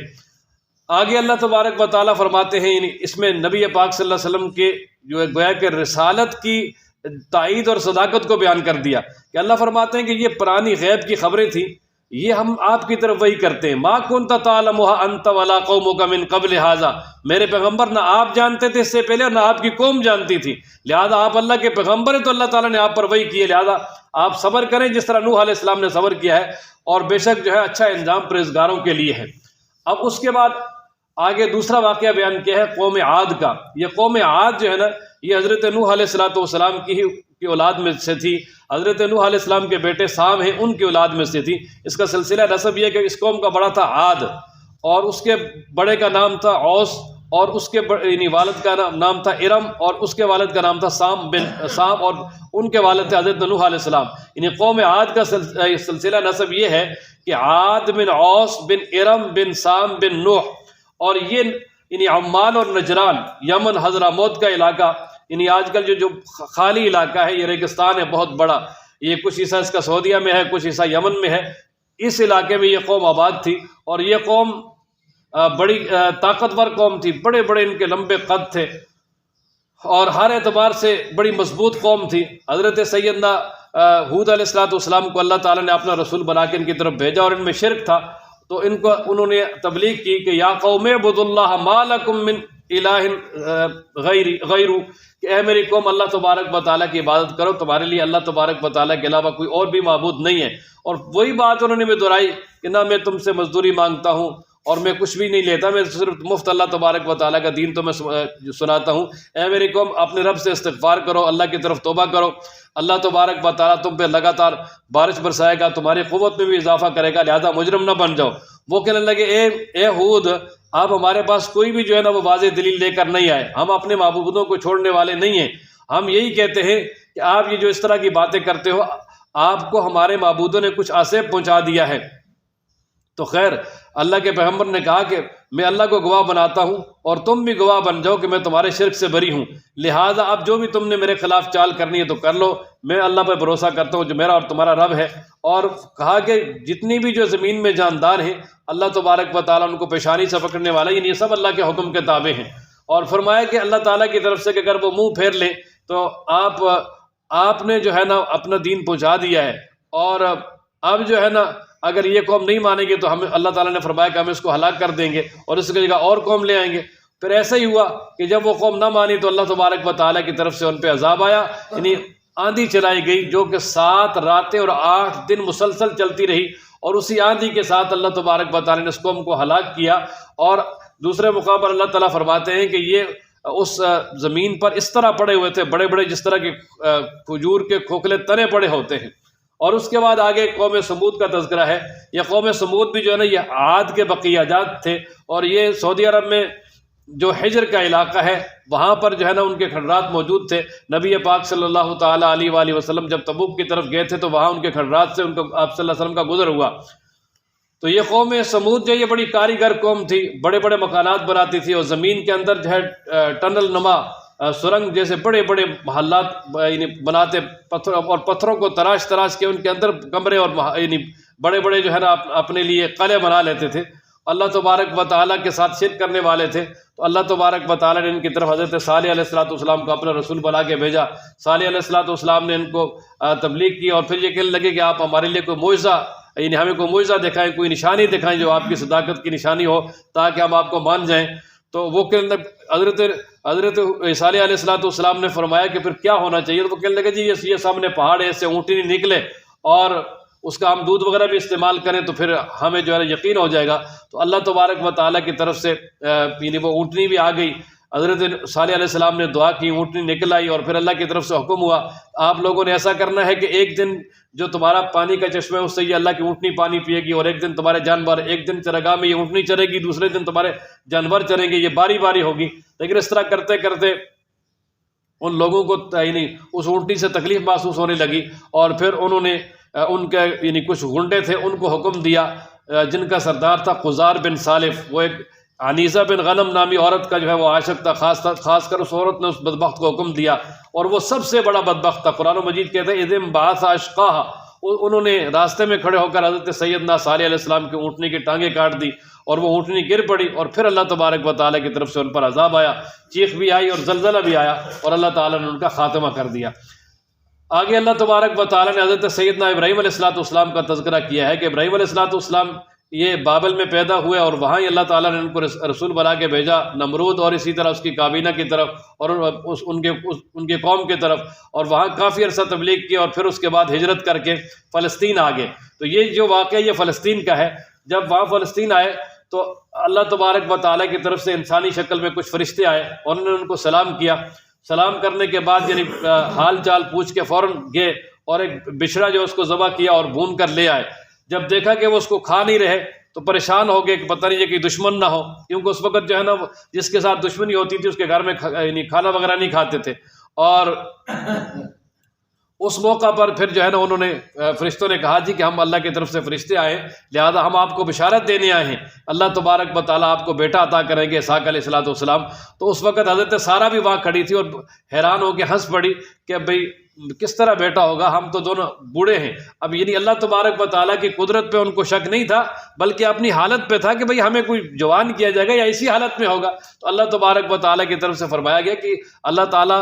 آگے اللہ تبارک و تعالیٰ فرماتے ہیں، یعنی اس میں نبی پاک صلی اللہ علیہ وسلم کے جو گویا کہ رسالت کی تائید اور صداقت کو بیان کر دیا کہ اللہ فرماتے ہیں کہ یہ پرانی غیب کی خبریں تھیں یہ ہم آپ کی طرف وہی کرتے ہیں. ما کنت تعلمها انت ولا قومك من قبل هذا، میرے پیغمبر نہ آپ جانتے تھے اس سے پہلے اور نہ آپ کی قوم جانتی تھی، لہذا آپ اللہ کے پیغمبر ہیں تو اللہ تعالیٰ نے آپ پر وہی کیے، لہذا آپ صبر کریں جس طرح نوح علیہ السلام نے صبر کیا ہے، اور بے شک جو ہے اچھا انجام پرہیزگاروں کے لیے ہے. اب اس کے بعد آگے دوسرا واقعہ بیان کیا ہے قوم عاد کا. یہ قوم عاد جو ہے نا، یہ حضرت نوح علیہ السلام کی اولاد میں سے تھی. حضرت نوح علیہ السلام کے بیٹے سام ہیں، ان کی اولاد میں سے تھی. اس کا سلسلہ نسب یہ کہ اس قوم کا بڑا تھا عاد، اور اس کے بڑے کا نام تھا اوس، اور اس کے یعنی والد کا نام تھا ارم، اور اس کے والد کا نام تھا سام، اور ان کے والد تھے حضرت نوح علیہ السلام. یعنی قوم عاد کا سلسلہ نسب یہ ہے کہ عاد بن اوس بن ارم بن سام بن نوح، اور یہ یعنی عمان اور نجران، یمن حضرموت کا علاقہ، یعنی آج کل جو خالی علاقہ ہے، یہ ریگستان ہے بہت بڑا، یہ کچھ حصہ اس کا سعودیہ میں ہے، کچھ حصہ یمن میں ہے. اس علاقے میں یہ قوم آباد تھی، اور یہ قوم بڑی طاقتور قوم تھی، بڑے بڑے ان کے لمبے قد تھے، اور ہر اعتبار سے بڑی مضبوط قوم تھی. حضرت سیدنا ہود علیہ السلام کو اللہ تعالیٰ نے اپنا رسول بنا کے ان کی طرف بھیجا، اور ان میں شرک تھا، تو انہوں نے تبلیغ کی کہ یا قوم اعبدوا اللہ ما لکم من الہ غیرہ، کہ اے میری قوم اللہ تبارک و تعالیٰ کی عبادت کرو، تمہارے لیے اللہ تبارک و تعالیٰ کے علاوہ کوئی اور بھی معبود نہیں ہے. اور وہی بات انہوں نے بھی دہرائی کہ نہ میں تم سے مزدوری مانگتا ہوں اور میں کچھ بھی نہیں لیتا، میں صرف مفت اللہ تبارک و تعالیٰ کا دین تمہیں سناتا ہوں. اے میری قوم اپنے رب سے استغفار کرو، اللہ کی طرف توبہ کرو، اللہ تبارک و تعالیٰ تم پہ لگاتار بارش برسائے گا، تمہاری قوت میں بھی اضافہ کرے گا، لہذا مجرم نہ بن جاؤ. وہ کہنے لگے اے ہود، آپ ہمارے پاس کوئی بھی جو ہے نا وہ واضح دلیل لے کر نہیں آئے، ہم اپنے معبودوں کو چھوڑنے والے نہیں ہیں. ہم یہی کہتے ہیں کہ آپ یہ جو اس طرح کی باتیں کرتے ہو، آپ کو ہمارے معبودوں نے کچھ آسیب پہنچا دیا ہے. تو خیر اللہ کے پیغمبر نے کہا کہ میں اللہ کو گواہ بناتا ہوں اور تم بھی گواہ بن جاؤ کہ میں تمہارے شرک سے بری ہوں، لہٰذا اب جو بھی تم نے میرے خلاف چال کرنی ہے تو کر لو، میں اللہ پہ بھروسہ کرتا ہوں جو میرا اور تمہارا رب ہے. اور کہا کہ جتنی بھی جو زمین میں جاندار ہیں اللہ تبارک و تعالیٰ ان کو پیشانی سے پکڑنے والا، یعنی یہ سب اللہ کے حکم کے تابع ہیں. اور فرمایا کہ اللہ تعالیٰ کی طرف سے کہ اگر وہ منہ پھیر لیں تو آپ نے جو ہے نا اپنا دین پہنچا دیا ہے، اور اب جو ہے نا اگر یہ قوم نہیں مانے گی تو ہم اللہ تعالیٰ نے فرمایا کہ ہم اس کو ہلاک کر دیں گے اور اس کی جگہ اور قوم لے آئیں گے. پھر ایسا ہی ہوا کہ جب وہ قوم نہ مانی تو اللہ تبارک و تعالیٰ کی طرف سے ان پہ عذاب آیا، یعنی آندھی چلائی گئی جو کہ 7 راتیں اور 8 دن مسلسل چلتی رہی، اور اسی آندھی کے ساتھ اللہ تبارک و تعالیٰ نے اس قوم کو ہلاک کیا. اور دوسرے مقام پر اللہ تعالیٰ فرماتے ہیں کہ یہ اس زمین پر اس طرح پڑے ہوئے تھے، بڑے بڑے جس طرح کے کھجور کے کھوکھلے تنے پڑے ہوتے ہیں. اور اس کے بعد آگے قوم سمود کا تذکرہ ہے. یہ قوم سمود بھی جو ہے نا یہ عاد کے بقیہ جات تھے، اور یہ سعودی عرب میں جو حجر کا علاقہ ہے وہاں پر جو ہے نا ان کے کھنڈرات موجود تھے. نبی پاک صلی اللہ تعالیٰ علیہ وآلہ وسلم جب تبوک کی طرف گئے تھے تو وہاں ان کے کھنڈرات سے ان کو آپ صلی اللہ علیہ وسلم کا گزر ہوا. تو یہ قوم سمود جو یہ بڑی کاریگر قوم تھی، بڑے بڑے مکانات بناتی تھی، اور زمین کے اندر جو ہے ٹنل نما سرنگ جیسے بڑے بڑے محلات یعنی بناتے، پتھروں کو تراش کے ان کے اندر کمرے اور یعنی بڑے بڑے جو ہے نا اپنے لیے قلعے بنا لیتے تھے. اللہ تبارک و تعالیٰ کے ساتھ شرک کرنے والے تھے. تو اللہ تبارک و تعالیٰ نے ان کی طرف حضرت صالح علیہ السلام کو اپنا رسول بنا کے بھیجا. صالح علیہ السلام نے ان کو تبلیغ کی، اور پھر یہ کہنے لگے کہ آپ ہمارے لیے کوئی معجزہ یعنی ہمیں کوئی معجزہ دکھائیں، کوئی نشانی دکھائیں جو آپ کی صداقت کی نشانی ہو تاکہ ہم آپ کو مان جائیں. تو وہ کہنے حضرت صالح علیہ السلام نے فرمایا کہ پھر کیا ہونا چاہیے؟ تو وہ کہنے لگے جی یہ سامنے پہاڑ ہے، اس سے اونٹنی نکلے اور اس کا ہم دودھ وغیرہ بھی استعمال کریں تو پھر ہمیں جو ہے یقین ہو جائے گا. تو اللہ تبارک و تعالیٰ کی طرف سے یعنی وہ اونٹنی بھی آ گئی. حضرت صالح علیہ السلام نے دعا کی، اونٹنی نکل آئی، اور پھر اللہ کی طرف سے حکم ہوا آپ لوگوں نے ایسا کرنا ہے کہ ایک دن جو تمہارا پانی کا چشمہ ہے اس سے یہ اللہ کی اونٹنی پانی پیے گی، اور ایک دن تمہارے جانور، ایک دن چرگاہ میں یہ اونٹنی چرے گی، دوسرے دن تمہارے جانور چریں گے، یہ باری باری ہوگی. لیکن اس طرح کرتے کرتے ان لوگوں کو یعنی اس اونٹنی سے تکلیف محسوس ہونے لگی، اور پھر انہوں نے ان کے یعنی کچھ گنڈے تھے ان کو حکم دیا جن کا سردار تھا قزار بن سالف. وہ ایک عنیزہ بن غنم نامی عورت کا جو ہے وہ عاشق تھا، خاص کر اس عورت نے اس بدبخت کو حکم دیا، اور وہ سب سے بڑا بدبخت تھا. قرآن مجید کہتے ہیں اذ انبعث اشقاها، انہوں نے راستے میں کھڑے ہو کر حضرت سیدنا صالح علیہ السلام کی اونٹنی کی ٹانگیں کاٹ دی، اور وہ اونٹنی گر پڑی، اور پھر اللہ تبارک و تعالیٰ کی طرف سے ان پر عذاب آیا، چیخ بھی آئی اور زلزلہ بھی آیا، اور اللہ تعالیٰ نے ان کا خاتمہ کر دیا. آگے اللہ تبارک و تعالیٰ نے حضرت سیدنا ابراہیم علیہ السلام کا تذکرہ کیا ہے کہ ابراہیم علیہ السلام یہ بابل میں پیدا ہوئے اور وہاں ہی اللہ تعالیٰ نے ان کو رسول بنا کے بھیجا نمرود اور اسی طرح اس کی کابینہ کی طرف اور ان کے قوم کی طرف، اور وہاں کافی عرصہ تبلیغ کی، اور پھر اس کے بعد ہجرت کر کے فلسطین آ گئے۔ تو یہ جو واقعہ یہ فلسطین کا ہے، جب وہاں فلسطین آئے تو اللہ تبارک و تعالیٰ کی طرف سے انسانی شکل میں کچھ فرشتے آئے اور انہوں نے ان کو سلام کیا۔ سلام کرنے کے بعد یعنی حال چال پوچھ کے فوراً گئے اور ایک بچڑا جو اس کو ذبح کیا اور بھون کر لے آئے۔ جب دیکھا کہ وہ اس کو کھا نہیں رہے تو پریشان ہو گئے کہ پتہ نہیں یہ کہ دشمن نہ ہو، کیونکہ اس وقت جو ہے نا جس کے ساتھ دشمنی ہوتی تھی اس کے گھر میں یعنی کھانا وغیرہ نہیں کھاتے تھے، اور اس موقع پر پھر جو ہے نا انہوں نے فرشتوں نے کہا جی کہ ہم اللہ کی طرف سے فرشتے آئے ہیں، لہذا ہم آپ کو بشارت دینے آئے ہیں، اللہ تبارک و تعالیٰ آپ کو بیٹا عطا کریں گے اسحاق علیہ السلام۔ تو اس وقت حضرت سارہ بھی وہاں کھڑی تھی اور حیران ہو کے ہنس پڑی کہ بھئی کس طرح بیٹا ہوگا، ہم تو دونوں بوڑھے ہیں۔ اب یعنی اللہ تبارک و تعالیٰ کی قدرت پہ ان کو شک نہیں تھا، بلکہ اپنی حالت پہ تھا کہ بھئی ہمیں کوئی جوان کیا جائے گا یا اسی حالت میں ہوگا۔ تو اللہ تبارک و تعالیٰ کی طرف سے فرمایا گیا کہ اللہ تعالیٰ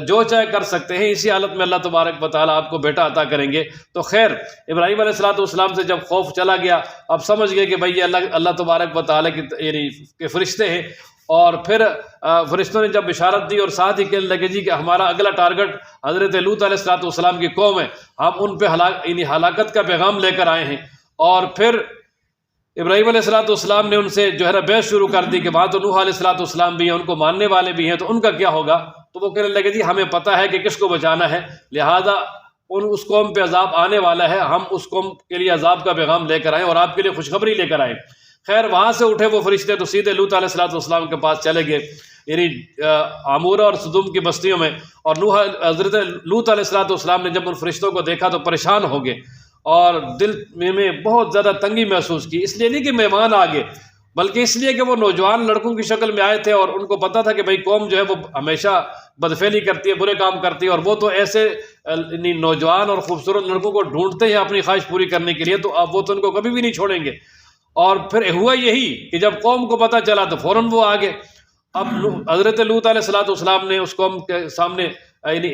جو چاہے کر سکتے ہیں، اسی حالت میں اللہ تبارک و تعالیٰ آپ کو بیٹا عطا کریں گے۔ تو خیر ابراہیم علیہ السلام سے جب خوف چلا گیا، اب سمجھ گئے کہ بھئی یہ اللہ تبارک و تعالیٰ کی یعنی کے فرشتے ہیں، اور پھر فرشتوں نے جب بشارت دی اور ساتھ ہی کہنے لگے جی کہ ہمارا اگلا ٹارگٹ حضرت لوط علیہ السلام کی قوم ہے، ہم ان پہ ہلاکت کا پیغام لے کر آئے ہیں۔ اور پھر ابراہیم علیہ السلام نے ان سے جو ہے نا بحث شروع کر دی کہ وہاں تو نوح علیہ السلام بھی ہیں، ان کو ماننے والے بھی ہیں، تو ان کا کیا ہوگا؟ تو وہ کہنے لگے جی ہمیں پتہ ہے کہ کس کو بچانا ہے، لہذا اس قوم پہ عذاب آنے والا ہے، ہم اس قوم کے لیے عذاب کا پیغام لے کر آئیں اور آپ کے لیے خوشخبری لے کر آئیں۔ خیر وہاں سے اٹھے وہ فرشتے تو سیدھے لوط علیہ السلام کے پاس چلے گئے، یعنی عمورہ اور سدوم کی بستیوں میں، اور حضرت لوط علیہ السلام نے جب ان فرشتوں کو دیکھا تو پریشان ہو گئے اور دل میں بہت زیادہ تنگی محسوس کی، اس لیے نہیں کہ مہمان آ گئے، بلکہ اس لیے کہ وہ نوجوان لڑکوں کی شکل میں آئے تھے اور ان کو پتہ تھا کہ بھئی قوم جو ہے وہ ہمیشہ بدفعلی کرتی ہے، برے کام کرتی ہے، اور وہ تو ایسے نوجوان اور خوبصورت لڑکوں کو ڈھونڈتے ہیں اپنی خواہش پوری کرنے کے لیے، تو اب وہ تو ان کو کبھی بھی نہیں چھوڑیں گے۔ اور پھر ہوا یہی کہ جب قوم کو پتہ چلا تو فوراً وہ آگے۔ اب حضرت لوط علیہ السلام نے اس قوم کے سامنے یعنی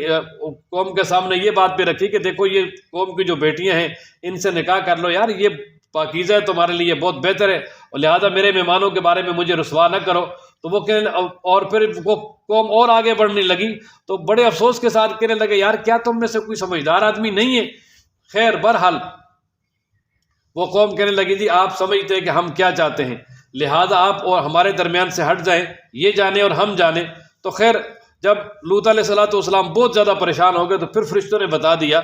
قوم کے سامنے یہ بات بھی رکھی کہ دیکھو یہ قوم کی جو بیٹیاں ہیں ان سے نکاح کر لو یار، یہ پاکیزہ ہے، تمہارے لیے بہت بہتر ہے، اور لہذا میرے مہمانوں کے بارے میں مجھے رسوا نہ کرو۔ تو وہ کہنے، اور پھر وہ قوم اور آگے بڑھنے لگی تو بڑے افسوس کے ساتھ کہنے لگے یار کیا تم میں سے کوئی سمجھدار آدمی نہیں ہے؟ خیر بہرحال وہ قوم کہنے لگی جی آپ سمجھتے ہیں کہ ہم کیا چاہتے ہیں، لہذا آپ اور ہمارے درمیان سے ہٹ جائیں، یہ جانے اور ہم جانے۔ تو خیر جب لوط علیہ السلام بہت زیادہ پریشان ہو گئے تو پھر فرشتوں نے بتا دیا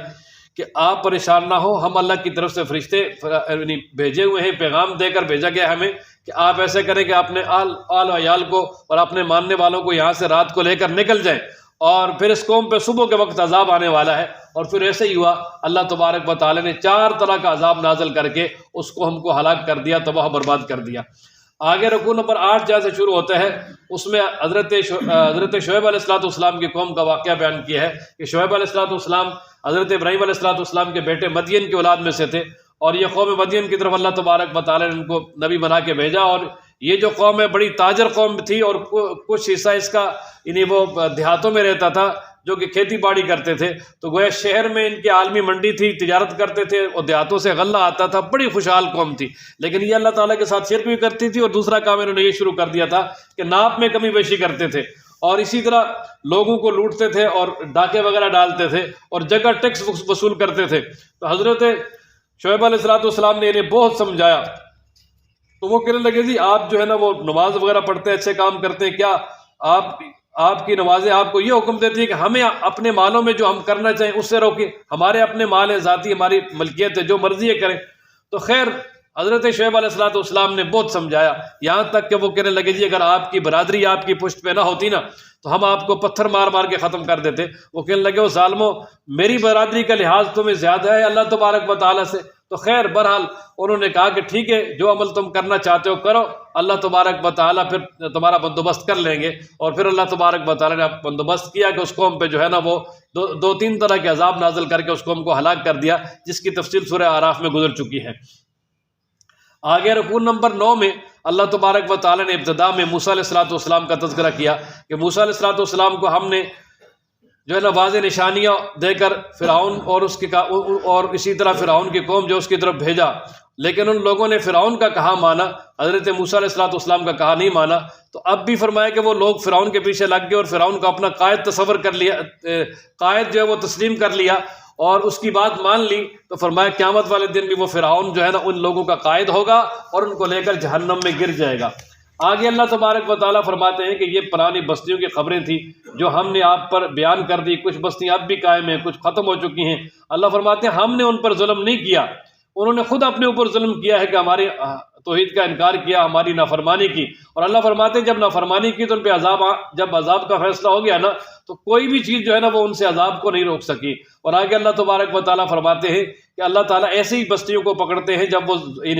کہ آپ پریشان نہ ہو، ہم اللہ کی طرف سے فرشتے بھیجے ہوئے ہیں، پیغام دے کر بھیجا گیا ہمیں کہ آپ ایسے کریں کہ اپنے آل و عیال کو اور اپنے ماننے والوں کو یہاں سے رات کو لے کر نکل جائیں، اور پھر اس قوم پہ صبح کے وقت عذاب آنے والا ہے۔ اور پھر ایسے ہی ہوا، اللہ تبارک و تعالی نے 4 طرح کا عذاب نازل کر کے اس قوم کو ہلاک کر دیا، تباہ برباد کر دیا۔ آگے رکوع نمبر 8 جہاں سے شروع ہوتا ہے اس میں حضرت شعیب علیہ السلام کی قوم کا واقعہ بیان کیا ہے کہ شعیب علیہ السلام حضرت ابراہیم علیہ السلام کے بیٹے مدین کی اولاد میں سے تھے، اور یہ قوم مدین کی طرف اللہ تبارک و تعالی نے ان کو نبی بنا کے بھیجا۔ اور یہ جو قوم ہے بڑی تاجر قوم تھی، اور کچھ حصہ اس کا یعنی وہ دیہاتوں میں رہتا تھا جو کہ کھیتی باڑی کرتے تھے، تو گویا شہر میں ان کی عالمی منڈی تھی، تجارت کرتے تھے اور دیہاتوں سے غلہ آتا تھا، بڑی خوشحال قوم تھی۔ لیکن یہ اللہ تعالیٰ کے ساتھ شرک بھی کرتی تھی، اور دوسرا کام انہوں نے یہ شروع کر دیا تھا کہ ناپ میں کمی بیشی کرتے تھے، اور اسی طرح لوگوں کو لوٹتے تھے اور ڈاکے وغیرہ ڈالتے تھے اور جگہ ٹیکس وصول کرتے تھے۔ تو حضرت شعیب علیہ السلام نے انہیں بہت سمجھایا، تو وہ کہنے لگے جی آپ جو ہے نا وہ نماز وغیرہ پڑھتے ہیں، اچھے کام کرتے ہیں، کیا آپ کی نمازیں آپ کو یہ حکم دیتی ہے کہ ہمیں اپنے مالوں میں جو ہم کرنا چاہیں اس سے روکیں؟ ہمارے اپنے مال ہیں، ذاتی ہماری ملکیت ہے، جو مرضی ہے کریں۔ تو خیر حضرت شعیب علیہ السلام نے بہت سمجھایا، یہاں تک کہ وہ کہنے لگے جی اگر آپ کی برادری آپ کی پشت پہ نہ ہوتی نا تو ہم آپ کو پتھر مار مار کے ختم کر دیتے۔ وہ کہنے لگے وہ ظالمو، میری برادری کا لحاظ تمہیں زیادہ ہے اللہ تبارک و تعالیٰ سے؟ تو خیر بہرحال انہوں نے کہا کہ ٹھیک ہے، جو عمل تم کرنا چاہتے ہو کرو، اللہ تبارک و تعالیٰ پھر تمہارا بندوبست کر لیں گے۔ اور پھر اللہ تبارک و تعالیٰ نے بندوبست کیا کہ اس قوم پہ جو ہے نا وہ 2-3 طرح کے عذاب نازل کر کے اس قوم کو ہلاک کر دیا، جس کی تفصیل سورہ اعراف میں گزر چکی ہے۔ آگے رکوع نمبر 9 میں اللہ تبارک و تعالیٰ نے ابتدا میں موسیٰ علیہ السلام کا تذکرہ کیا کہ موسیٰ علیہ السلام کو ہم نے جو ہے نا واضح نشانیاں دے کر فرعون اور اسی طرح فرعون کی قوم جو اس کی طرف بھیجا، لیکن ان لوگوں نے فرعون کا کہا مانا، حضرت موسیٰ علیہ السلام کا کہا نہیں مانا۔ تو اب بھی فرمایا کہ وہ لوگ فرعون کے پیچھے لگ گئے اور فرعون کو اپنا قائد تصور کر لیا، قائد جو ہے وہ تسلیم کر لیا اور اس کی بات مان لی۔ تو فرمایا قیامت والے دن بھی وہ فرعون جو ہے نا ان لوگوں کا قائد ہوگا اور ان کو لے کر جہنم میں گر جائے گا۔ آگے اللہ تبارک و تعالیٰ فرماتے ہیں کہ یہ پرانی بستیوں کی خبریں تھیں جو ہم نے آپ پر بیان کر دی، کچھ بستیاں اب بھی قائم ہیں، کچھ ختم ہو چکی ہیں۔ اللہ فرماتے ہیں ہم نے ان پر ظلم نہیں کیا، انہوں نے خود اپنے اوپر ظلم کیا ہے کہ ہماری توحید کا انکار کیا، ہماری نافرمانی کی۔ اور اللہ فرماتے ہیں جب نافرمانی کی تو ان پہ جب عذاب کا فیصلہ ہو گیا نا تو کوئی بھی چیز جو ہے نا وہ ان سے عذاب کو نہیں روک سکی۔ اور آگے اللہ تبارک و تعالیٰ فرماتے ہیں کہ اللہ تعالیٰ ایسی ہی بستیوں کو پکڑتے ہیں جب وہ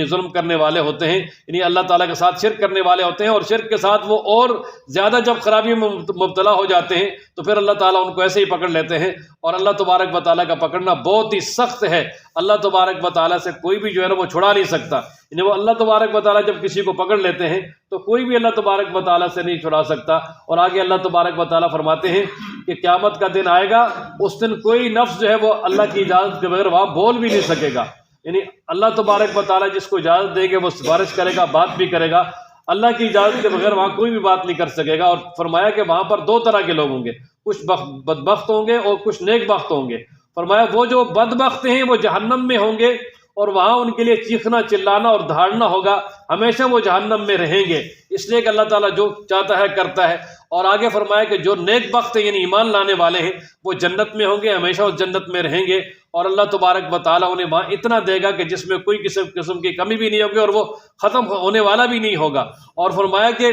ظلم کرنے والے ہوتے ہیں، یعنی اللہ تعالیٰ کے ساتھ شرک کرنے والے ہوتے ہیں، اور شرک کے ساتھ وہ اور زیادہ جب خرابی میں مبتلا ہو جاتے ہیں تو پھر اللہ تعالیٰ ان کو ایسے ہی پکڑ لیتے ہیں۔ اور اللہ تبارک و تعالیٰ کا پکڑنا بہت ہی سخت ہے، اللہ تبارک و تعالیٰ سے کوئی بھی جو ہے نا وہ چھڑا نہیں سکتا، یعنی وہ اللہ تبارک و تعالیٰ جب کسی کو پکڑ لیتے ہیں تو کوئی بھی اللہ تبارک و تعالیٰ سے نہیں چھڑا سکتا۔ اور آگے اللہ تبارک و تعالیٰ فرماتے ہیں کہ قیامت کا دن آئے گا، اس دن کوئی نفس جو ہے وہ اللہ کی اجازت کے بغیر وہاں بول بھی نہیں سکے گا، یعنی اللہ تبارک و تعالیٰ جس کو اجازت دے گے وہ سفارش کرے گا، بات بھی کرے گا، اللہ کی اجازت کے بغیر وہاں کوئی بھی بات نہیں کر سکے گا۔ اور فرمایا کہ وہاں پر دو طرح کے لوگ ہوں گے، کچھ بدبخت ہوں گے اور کچھ نیک بخت ہوں گے۔ فرمایا وہ جو بدبخت ہیں وہ جہنم میں ہوں گے اور وہاں ان کے لیے چیخنا چلانا اور دھاڑنا ہوگا، ہمیشہ وہ جہنم میں رہیں گے، اس لیے کہ اللہ تعالیٰ جو چاہتا ہے کرتا ہے۔ اور آگے فرمایا کہ جو نیک بخت ہیں یعنی ایمان لانے والے ہیں وہ جنت میں ہوں گے، ہمیشہ اس جنت میں رہیں گے، اور اللہ تبارک و تعالیٰ انہیں وہاں اتنا دے گا کہ جس میں کوئی قسم کی کمی بھی نہیں ہوگی اور وہ ختم ہونے والا بھی نہیں ہوگا۔ اور فرمایا کہ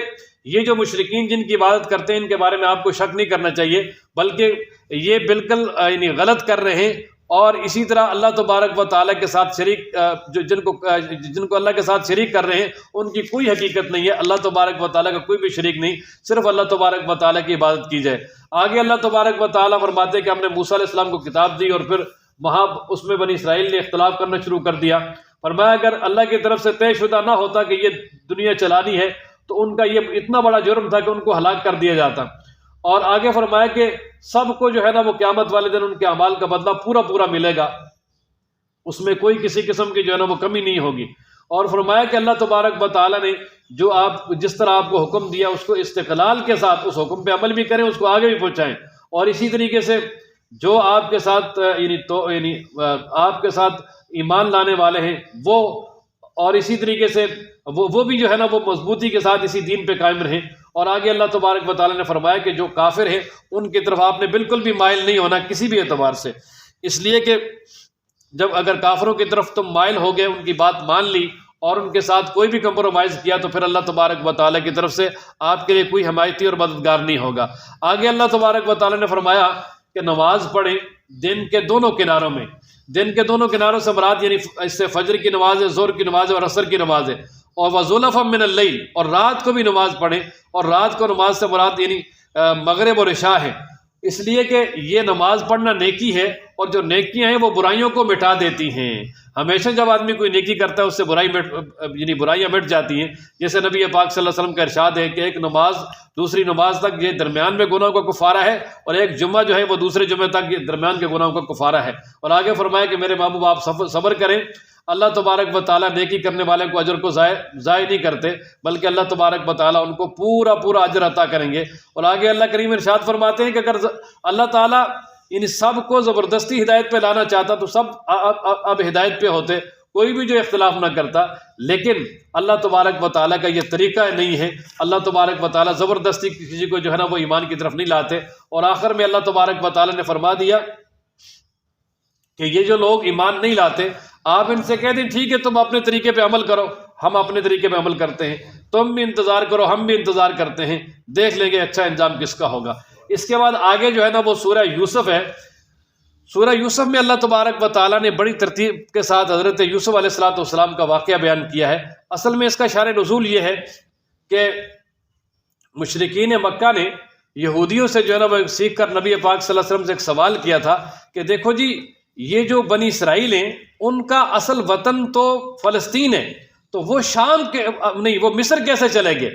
یہ جو مشرکین جن کی عبادت کرتے ہیں ان کے بارے میں آپ کو شک نہیں کرنا چاہیے، بلکہ یہ بالکل یعنی غلط کر رہے ہیں۔ اور اسی طرح اللہ تبارک و تعالیٰ کے ساتھ شریک جن کو اللہ کے ساتھ شریک کر رہے ہیں ان کی کوئی حقیقت نہیں ہے، اللہ تبارک و تعالیٰ کا کوئی بھی شریک نہیں، صرف اللہ تبارک و تعالیٰ کی عبادت کی جائے۔ آگے اللہ تبارک و تعالیٰ فرماتے ہیں کہ ہم نے موسیٰ علیہ السلام کو کتاب دی اور پھر وہاں اس میں بنی اسرائیل نے اختلاف کرنا شروع کر دیا۔ فرمایا اگر اللہ کی طرف سے طے شدہ نہ ہوتا کہ یہ دنیا چلانی ہے تو ان کا یہ اتنا بڑا جرم تھا کہ ان کو ہلاک کر دیا جاتا۔ اور آگے فرمایا کہ سب کو جو ہے نا وہ قیامت والے دن ان کے اعمال کا بدلہ پورا ملے گا، اس میں کوئی کسی قسم کی جو ہے نا وہ کمی نہیں ہوگی۔ اور فرمایا کہ اللہ تبارک و تعالیٰ نے جس طرح آپ کو حکم دیا اس کو استقلال کے ساتھ اس حکم پہ عمل بھی کریں، اس کو آگے بھی پہنچائیں، اور اسی طریقے سے جو آپ کے ساتھ آپ کے ساتھ ایمان لانے والے ہیں وہ، اور اسی طریقے سے وہ بھی جو ہے نا وہ مضبوطی کے ساتھ اسی دین پہ قائم رہیں۔ اور آگے اللہ تبارک و تعالیٰ نے فرمایا کہ جو کافر ہیں ان کی طرف آپ نے بالکل بھی مائل نہیں ہونا کسی بھی اعتبار سے، اس لیے کہ جب اگر کافروں کی طرف تم مائل ہو گئے، ان کی بات مان لی اور ان کے ساتھ کوئی بھی کمپرومائز کیا تو پھر اللہ تبارک و تعالیٰ کی طرف سے آپ کے لیے کوئی حمایتی اور مددگار نہیں ہوگا۔ آگے اللہ تبارک و تعالیٰ نے فرمایا کہ نماز پڑھیں دن کے دونوں کناروں میں، دن کے دونوں کناروں سے مراد یعنی اس سے فجر کی نماز ہے، ظہر کی نماز ہے اور عصر کی نماز ہے، اور وَزُلَفًا مِّنَ اللَّيْلِ، اور رات کو بھی نماز پڑھیں، اور رات کو نماز سے مراد یعنی مغرب اور عشاء ہے، اس لیے کہ یہ نماز پڑھنا نیکی ہے، اور جو نیکیاں ہیں وہ برائیوں کو مٹا دیتی ہیں۔ ہمیشہ جب آدمی کوئی نیکی کرتا ہے اس سے برائیاں مٹ جاتی ہیں، جیسے نبی پاک صلی اللہ علیہ وسلم کا ارشاد ہے کہ ایک نماز دوسری نماز تک یہ درمیان میں گناہوں کا کفارہ ہے، اور ایک جمعہ جو ہے وہ دوسرے جمعے تک یہ درمیان کے گناہوں کا کفارہ ہے۔ اور آگے فرمایا کہ میرے محبوب آپ صبر کریں، اللہ تبارک و تعالیٰ نیکی کرنے والے کو اجر کو ضائع نہیں کرتے، بلکہ اللہ تبارک و تعالیٰ ان کو پورا اجر عطا کریں گے۔ اور آگے اللہ کریم ارشاد فرماتے ہیں کہ اگر اللہ تعالیٰ ان سب کو زبردستی ہدایت پہ لانا چاہتا تو سب اب ہدایت پہ ہوتے، کوئی بھی جو اختلاف نہ کرتا، لیکن اللہ تبارک و تعالیٰ کا یہ طریقہ نہیں ہے، اللہ تبارک و تعالیٰ زبردستی کسی کو جو ہے نا وہ ایمان کی طرف نہیں لاتے۔ اور آخر میں اللہ تبارک و تعالیٰ نے فرما دیا کہ یہ جو لوگ ایمان نہیں لاتے آپ ان سے کہہ دیں ٹھیک ہے تم اپنے طریقے پہ عمل کرو، ہم اپنے طریقے پہ عمل کرتے ہیں، تم بھی انتظار کرو ہم بھی انتظار کرتے ہیں، دیکھ لیں گے اچھا انجام کس کا ہوگا۔ اس کے بعد آگے جو ہے نا وہ سورہ یوسف ہے۔ سورہ یوسف میں اللہ تبارک و تعالیٰ نے بڑی ترتیب کے ساتھ حضرت یوسف علیہ السلام کا واقعہ بیان کیا ہے۔ اصل میں اس کا شان نزول یہ ہے کہ مشرکین مکہ نے یہودیوں سے جو ہے نا وہ سیکھ کر نبی پاک صلی اللہ علیہ وسلم سے ایک سوال کیا تھا کہ دیکھو جی یہ جو بنی اسرائیل ہیں ان کا اصل وطن تو فلسطین ہے، تو وہ شام کے نہیں وہ مصر کیسے چلے گئے؟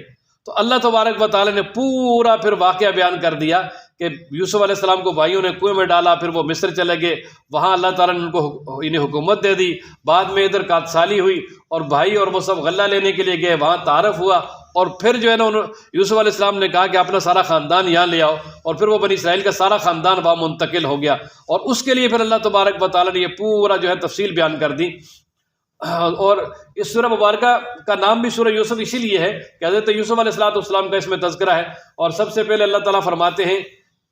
تو اللہ تبارک و تعالیٰ نے پورا پھر واقعہ بیان کر دیا کہ یوسف علیہ السلام کو بھائیوں نے کنویں میں ڈالا، پھر وہ مصر چلے گئے، وہاں اللہ تعالیٰ نے ان کو انہیں حکومت دے دی، بعد میں ادھر قادسالی ہوئی اور بھائی اور وہ سب غلہ لینے کے لیے گئے، وہاں تعارف ہوا، اور پھر جو ہے نا یوسف علیہ السلام نے کہا کہ اپنا سارا خاندان یہاں لے آؤ، اور پھر وہ بنی اسرائیل کا سارا خاندان وہاں منتقل ہو گیا، اور اس کے لیے پھر اللہ تبارک و تعالیٰ نے یہ پورا جو ہے تفصیل بیان کر دی۔ اور اس سورہ مبارکہ کا نام بھی سورہ یوسف اسی لیے ہے کہ حضرت یوسف علیہ السلام کا اس میں تذکرہ ہے، اور سب سے پہلے اللہ تعالیٰ فرماتے ہیں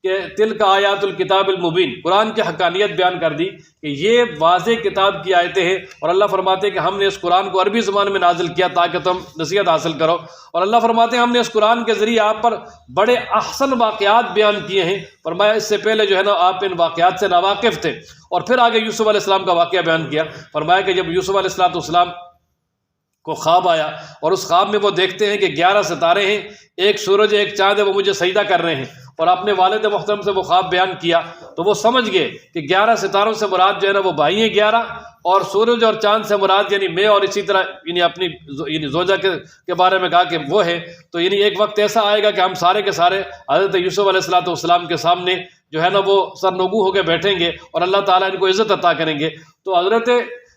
کہ تلک آیات الکتاب المبین، قرآن کی حقانیت بیان کر دی کہ یہ واضح کتاب کی آیتیں ہیں، اور اللہ فرماتے ہیں کہ ہم نے اس قرآن کو عربی زبان میں نازل کیا تاکہ تم نصیحت حاصل کرو، اور اللہ فرماتے ہیں ہم نے اس قرآن کے ذریعے آپ پر بڑے احسن واقعات بیان کیے ہیں، فرمایا اس سے پہلے جو ہے نا آپ ان واقعات سے ناواقف تھے، اور پھر آگے یوسف علیہ السلام کا واقعہ بیان کیا، فرمایا کہ جب یوسف علیہ السلام کو خواب آیا اور اس خواب میں وہ دیکھتے ہیں کہ 11 ستارے ہیں، ایک سورج ایک چاند ہے، وہ مجھے سجدہ کر رہے ہیں، اور اپنے والد محترم سے وہ خواب بیان کیا تو وہ سمجھ گئے کہ 11 ستاروں سے مراد جو ہے نا وہ بھائی ہیں 11، اور سورج اور چاند سے مراد یعنی میں، اور اسی طرح یعنی اپنی زوجہ کے بارے میں کہا کہ وہ ہے، تو یعنی ایک وقت ایسا آئے گا کہ ہم سارے کے سارے حضرت یوسف علیہ السلام کے سامنے جو ہے نا وہ سرنگو ہو کے بیٹھیں گے اور اللہ تعالیٰ ان کو عزت عطا کریں گے۔ تو حضرت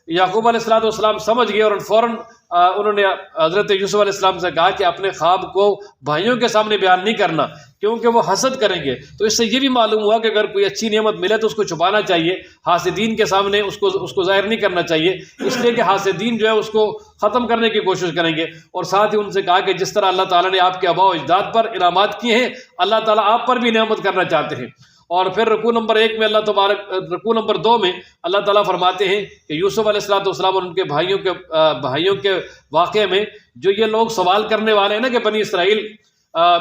یعقوب علیہ السلام سمجھ گئے، اور فوراً انہوں نے حضرت یوسف علیہ السلام سے کہا کہ اپنے خواب کو بھائیوں کے سامنے بیان نہیں کرنا کیونکہ وہ حسد کریں گے۔ تو اس سے یہ بھی معلوم ہوا کہ اگر کوئی اچھی نعمت ملے تو اس کو چھپانا چاہیے، حاسدین کے سامنے اس کو ظاہر نہیں کرنا چاہیے، اس لیے کہ حاسدین جو ہے اس کو ختم کرنے کی کوشش کریں گے۔ اور ساتھ ہی ان سے کہا کہ جس طرح اللہ تعالیٰ نے آپ کے آباء و اجداد پر انعامات کیے ہیں، اللہ تعالیٰ آپ پر بھی نعمت کرنا چاہتے ہیں۔ اور پھر رکوع نمبر 1 میں رکوع نمبر 2 میں اللہ تعالیٰ فرماتے ہیں کہ یوسف علیہ السلام اور ان کے بھائیوں کے واقعے میں جو یہ لوگ سوال کرنے والے ہیں نا کہ بنی اسرائیل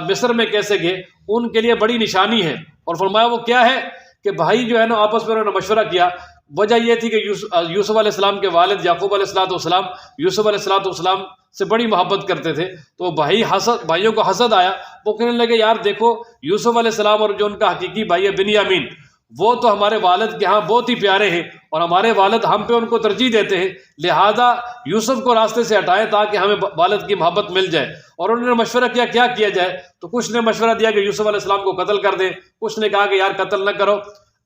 مصر میں کیسے گئے، ان کے لیے بڑی نشانی ہے، اور فرمایا وہ کیا ہے کہ بھائی جو ہے نا آپس میں انہوں نے مشورہ کیا۔ وجہ یہ تھی کہ یوسف علیہ السلام کے والد یعقوب علیہ السلام یوسف علیہ السلام سے بڑی محبت کرتے تھے، تو بھائیوں کو حسد آیا، وہ کہنے لگے یار دیکھو یوسف علیہ السلام اور جو ان کا حقیقی بھائی ہے بنیامین، وہ تو ہمارے والد کے ہاں بہت ہی پیارے ہیں، اور ہمارے والد ہم پہ ان کو ترجیح دیتے ہیں، لہذا یوسف کو راستے سے ہٹائیں تاکہ ہمیں والد کی محبت مل جائے۔ اور انہوں نے مشورہ کیا کیا جائے، تو کچھ نے مشورہ دیا کہ یوسف علیہ السلام کو قتل کر دیں، کچھ نے کہا کہ یار قتل نہ کرو،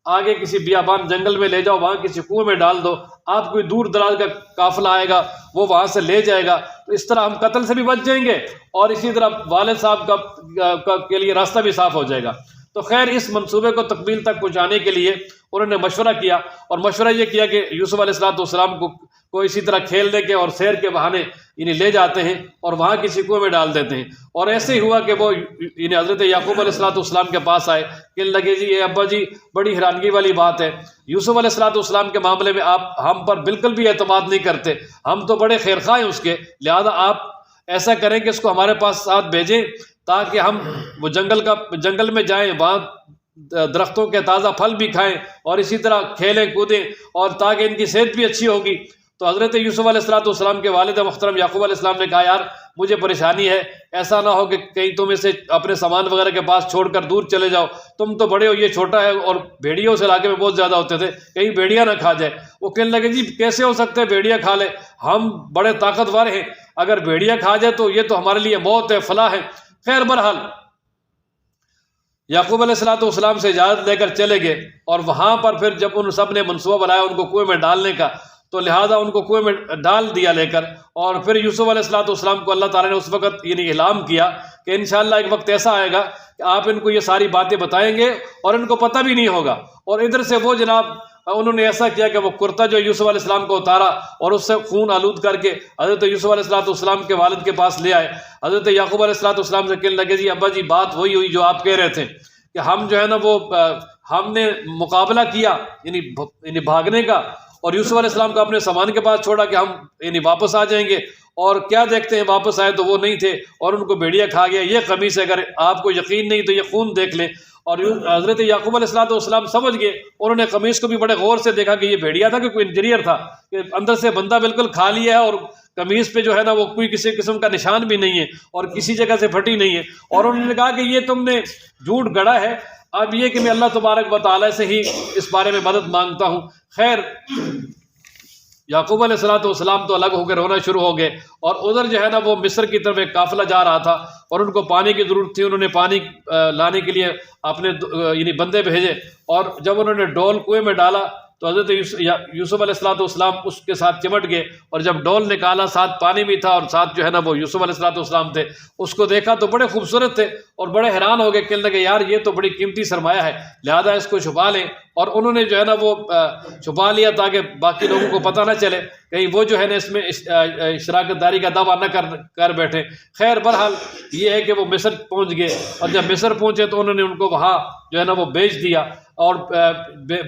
آگے کسی بیابان جنگل میں لے جاؤ، وہاں کسی کنویں میں ڈال دو، آپ کوئی دور دراز کا قافلہ آئے گا وہ وہاں سے لے جائے گا، تو اس طرح ہم قتل سے بھی بچ جائیں گے اور اسی طرح والد صاحب کے لیے راستہ بھی صاف ہو جائے گا۔ تو خیر اس منصوبے کو تکمیل تک پہنچانے کے لیے انہوں نے مشورہ کیا، اور مشورہ یہ کیا کہ یوسف علیہ السلام کو اسی طرح کھیلنے کے اور سیر کے بہانے انہیں لے جاتے ہیں اور وہاں کسی کنویں میں ڈال دیتے ہیں۔ اور ایسے ہی ہوا کہ وہ انہیں حضرت یعقوب علیہ السلام کے پاس آئے، کہنے لگے جی یہ ابا جی بڑی حیرانگی والی بات ہے، یوسف علیہ السلام کے معاملے میں آپ ہم پر بالکل بھی اعتماد نہیں کرتے، ہم تو بڑے خیرخواہ ہیں اس کے، لہذا آپ ایسا کریں کہ اس کو ہمارے پاس ساتھ بھیجیں تاکہ ہم وہ جنگل میں جائیں، وہاں درختوں کے تازہ پھل بھی کھائیں اور اسی طرح کھیلیں کودیں، اور تاکہ ان کی صحت بھی اچھی ہوگی۔ تو حضرت یوسف علیہ السلام کے والد محترم یعقوب علیہ السلام نے کہا یار مجھے پریشانی ہے، ایسا نہ ہو کہ کہیں تم اسے اپنے سامان وغیرہ کے پاس چھوڑ کر دور چلے جاؤ، تم تو بڑے ہو، یہ چھوٹا ہے، اور بھیڑیوں سے علاقے میں بہت زیادہ ہوتے تھے، کہیں بھیڑیا نہ کھا جائے۔ وہ کہنے لگے جی کیسے ہو سکتے ہیں بھیڑیا کھا لے، ہم بڑے طاقتور ہیں، اگر بھیڑیا کھا جائے تو یہ تو ہمارے لیے موت ہے، فلاح ہے۔ خیر بہرحال یعقوب علیہ السلام سے اجازت لے کر چلے گئے، اور وہاں پر پھر جب ان سب نے منصوبہ بنایا ان کو کنویں میں ڈالنے کا، تو لہٰذا ان کو کنویں میں ڈال دیا لے کر، اور پھر یوسف علیہ السلام کو اللہ تعالیٰ نے اس وقت یعنی اعلام کیا کہ انشاءاللہ ایک وقت ایسا آئے گا کہ آپ ان کو یہ ساری باتیں بتائیں گے اور ان کو پتہ بھی نہیں ہوگا۔ اور ادھر سے وہ جناب انہوں نے ایسا کیا کہ وہ کرتا جو یوسف علیہ السلام کو اتارا اور اس سے خون آلود کر کے حضرت یوسف علیہ السلام کے والد کے پاس لے آئے۔ حضرت یعقوب علیہ السلام سے کہنے لگے جی ابا جی بات وہی ہوئی جو آپ کہہ رہے تھے کہ ہم جو ہے نا وہ ہم نے مقابلہ کیا یعنی بھاگنے کا، اور یوسف علیہ السلام کو اپنے سامان کے پاس چھوڑا کہ ہم یعنی واپس آ جائیں گے، اور کیا دیکھتے ہیں واپس آئے تو وہ نہیں تھے اور ان کو بھیڑیا کھا گیا۔ یہ قمیص ہے، اگر آپ کو یقین نہیں تو یہ خون دیکھ لیں۔ اور حضرت یعقوب علیہ السلام سمجھ گئے، انہوں نے قمیص کو بھی بڑے غور سے دیکھا کہ یہ بھیڑیا تھا کہ کوئی انجینئر تھا، کہ اندر سے بندہ بالکل خالی ہے اور قمیص پہ جو ہے نا وہ کوئی کسی قسم کا نشان بھی نہیں ہے اور کسی جگہ سے پھٹی نہیں ہے۔ اور انہوں نے کہا کہ یہ تم نے جھوٹ گڑا ہے، اب یہ کہ میں اللہ تبارک و تعالیٰ سے ہی اس بارے میں مدد مانگتا ہوں۔ خیر یعقوب علیہ السلام تو الگ ہو کے رونا شروع ہو گئے، اور ادھر جو ہے نا وہ مصر کی طرف ایک قافلہ جا رہا تھا اور ان کو پانی کی ضرورت تھی، انہوں نے پانی لانے کے لیے اپنے یعنی بندے بھیجے، اور جب انہوں نے ڈول کنویں میں ڈالا تو حضرت یوسف علیہ السلام اس کے ساتھ چمٹ گئے، اور جب ڈول نکالا ساتھ پانی بھی تھا اور ساتھ جو ہے نا وہ یوسف علیہ السلام تھے، اس کو دیکھا تو بڑے خوبصورت تھے اور بڑے حیران ہو گئے، کہنے لگے یار یہ تو بڑی قیمتی سرمایہ ہے، لہذا اس کو چھپا لیں، اور انہوں نے جو ہے نا وہ چھپا لیا تاکہ باقی لوگوں کو پتہ نہ چلے، کہیں وہ جو ہے نا اس میں اشراکت داری کا دعویٰ نہ کر بیٹھے۔ خیر بہرحال یہ ہے کہ وہ مصر پہنچ گئے، اور جب مصر پہنچے تو انہوں نے ان کو وہاں جو ہے نا وہ بیچ دیا، اور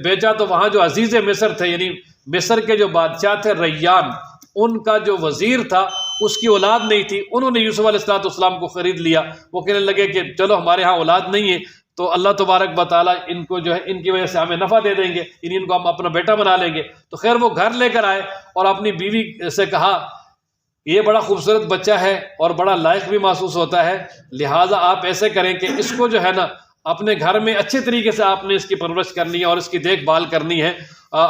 بیچا تو وہاں جو عزیز مصر تھے، یعنی مصر کے جو بادشاہ تھے ریان، ان کا جو وزیر تھا اس کی اولاد نہیں تھی، انہوں نے یوسف علیہ السلام کو خرید لیا۔ وہ کہنے لگے کہ چلو ہمارے ہاں اولاد نہیں ہے تو اللہ تبارک و تعالیٰ ان کو جو ہے ان کی وجہ سے ہمیں نفع دے دیں گے، ان کو ہم اپنا بیٹا بنا لیں گے۔ تو خیر وہ گھر لے کر آئے اور اپنی بیوی سے کہا یہ بڑا خوبصورت بچہ ہے اور بڑا لائق بھی محسوس ہوتا ہے، لہٰذا آپ ایسے کریں کہ اس کو جو ہے نا اپنے گھر میں اچھے طریقے سے آپ نے اس کی پرورش کرنی ہے اور اس کی دیکھ بھال کرنی ہے،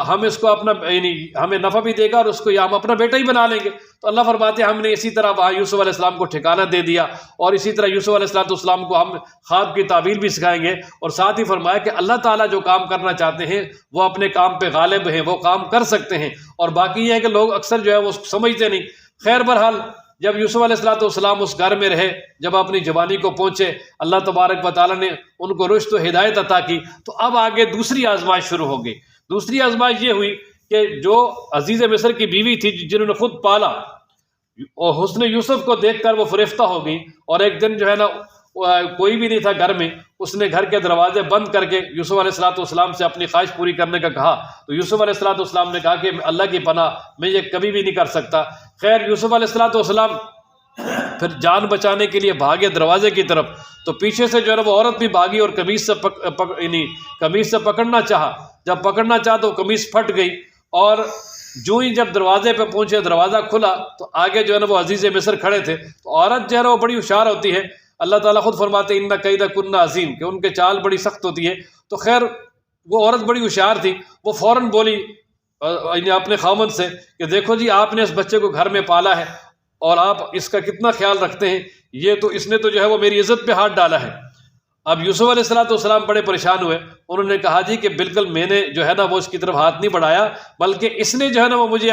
ہم اس کو اپنا یعنی ہمیں نفع بھی دے گا اور اس کو ہم اپنا بیٹا ہی بنا لیں گے۔ تو اللہ فرماتے ہیں ہم نے اسی طرح وہاں یوسف علیہ السلام کو ٹھکانہ دے دیا، اور اسی طرح یوسف علیہ السلام کو ہم خواب کی تعبیر بھی سکھائیں گے، اور ساتھ ہی فرمایا کہ اللہ تعالیٰ جو کام کرنا چاہتے ہیں وہ اپنے کام پہ غالب ہیں، وہ کام کر سکتے ہیں، اور باقی یہ ہے کہ لوگ اکثر جو ہے وہ سمجھتے نہیں۔ خیر بہرحال جب یوسف علیہ السلام اس گھر میں رہے، جب اپنی جوانی کو پہنچے، اللہ تبارک و تعالیٰ نے ان کو رشد و ہدایت عطا کی، تو اب آگے دوسری آزمائش شروع ہو گئی۔ دوسری آزمائش یہ ہوئی کہ جو عزیز مصر کی بیوی تھی جنہوں نے خود پالا، اور حسن یوسف کو دیکھ کر وہ فریفتہ ہو گئی، اور ایک دن جو ہے نا کوئی بھی نہیں تھا گھر میں، اس نے گھر کے دروازے بند کر کے یوسف علیہ السلام سے اپنی خواہش پوری کرنے کا کہا، تو یوسف علیہ السلام نے کہا کہ اللہ کی پناہ میں یہ کبھی بھی نہیں کر سکتا۔ خیر یوسف علیہ السلام پھر جان بچانے کے لیے بھاگے دروازے کی طرف، تو پیچھے سے جو ہے وہ عورت بھی بھاگی اور قمیص سے پکڑنا چاہا، جب پکڑنا چاہا تو قمیص پھٹ گئی، اور جو ہی جب دروازے پہ پہنچے دروازہ کھلا تو آگے جو ہے نا وہ عزیز مصر کھڑے تھے۔ تو عورت جو ہے نا وہ بڑی ہوشیار ہوتی ہے، اللہ تعالیٰ خود فرماتے ہیں ان کیدکن عظیم، کہ ان کے چال بڑی سخت ہوتی ہے۔ تو خیر وہ عورت بڑی ہوشیار تھی، وہ فوراً بولی اپنے خاوند سے کہ دیکھو جی آپ نے اس بچے کو گھر میں پالا ہے اور آپ اس کا کتنا خیال رکھتے ہیں، یہ تو اس نے تو جو ہے وہ میری عزت پہ ہاتھ ڈالا ہے۔ اب یوسف علیہ السلام بڑے پریشان ہوئے، انہوں نے کہا جی کہ بالکل میں نے جو ہے نا وہ اس کی طرف ہاتھ نہیں بڑھایا، بلکہ اس نے جو ہے نا وہ مجھے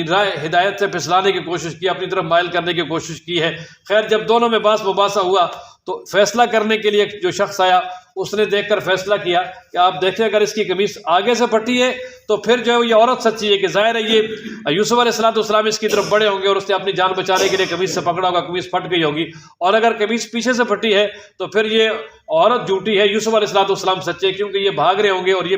راہ ہدایت سے پھسلانے کی کوشش کی، اپنی طرف مائل کرنے کی کوشش کی ہے۔ خیر جب دونوں میں باس مباحثہ ہوا تو فیصلہ کرنے کے لیے جو شخص آیا اس نے دیکھ کر فیصلہ کیا کہ آپ دیکھیں اگر اس کی قمیص آگے سے پھٹی ہے تو پھر جو ہے یہ عورت سچی ہے، کہ ظاہر ہے یہ یوسف علیہ السلام اس کی طرف بڑے ہوں گے اور اس نے اپنی جان بچانے کے لیے قمیص سے پکڑا ہوگا، قمیص پھٹ گئی ہوگی، اور اگر قمیص پیچھے سے پھٹی ہے تو پھر یہ عورت جھوٹی ہے، یوسف علیہ السلام سچے، کیونکہ یہ بھاگ رہے ہوں گے اور یہ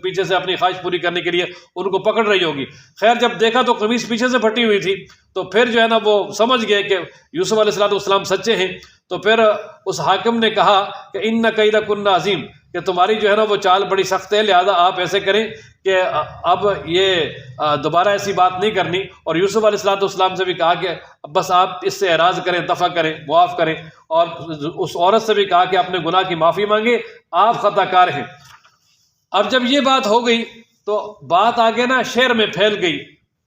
پیچھے سے اپنی خواہش پوری کرنے کے لیے ان کو پکڑ رہی ہوگی۔ خیر جب دیکھا تو قمیص پیچھے سے پھٹی ہوئی تھی، تو پھر جو ہے نا وہ سمجھ گئے کہ یوسف علیہ السلام سچے ہیں۔ تو پھر اس حاکم نے کہا کہ ان کیدکن عظیم، کہ تمہاری جو ہے نا وہ چال بڑی سخت ہے، لہذا آپ ایسے کریں کہ اب یہ دوبارہ ایسی بات نہیں کرنی، اور یوسف علیہ السلام سے بھی کہا کہ بس آپ اس سے اعراض کریں، دفع کریں، معاف کریں، اور اس عورت سے بھی کہا کہ اپنے گناہ کی معافی مانگے، آپ خطا کار ہیں۔ اب جب یہ بات ہو گئی تو بات آگے نا شہر میں پھیل گئی،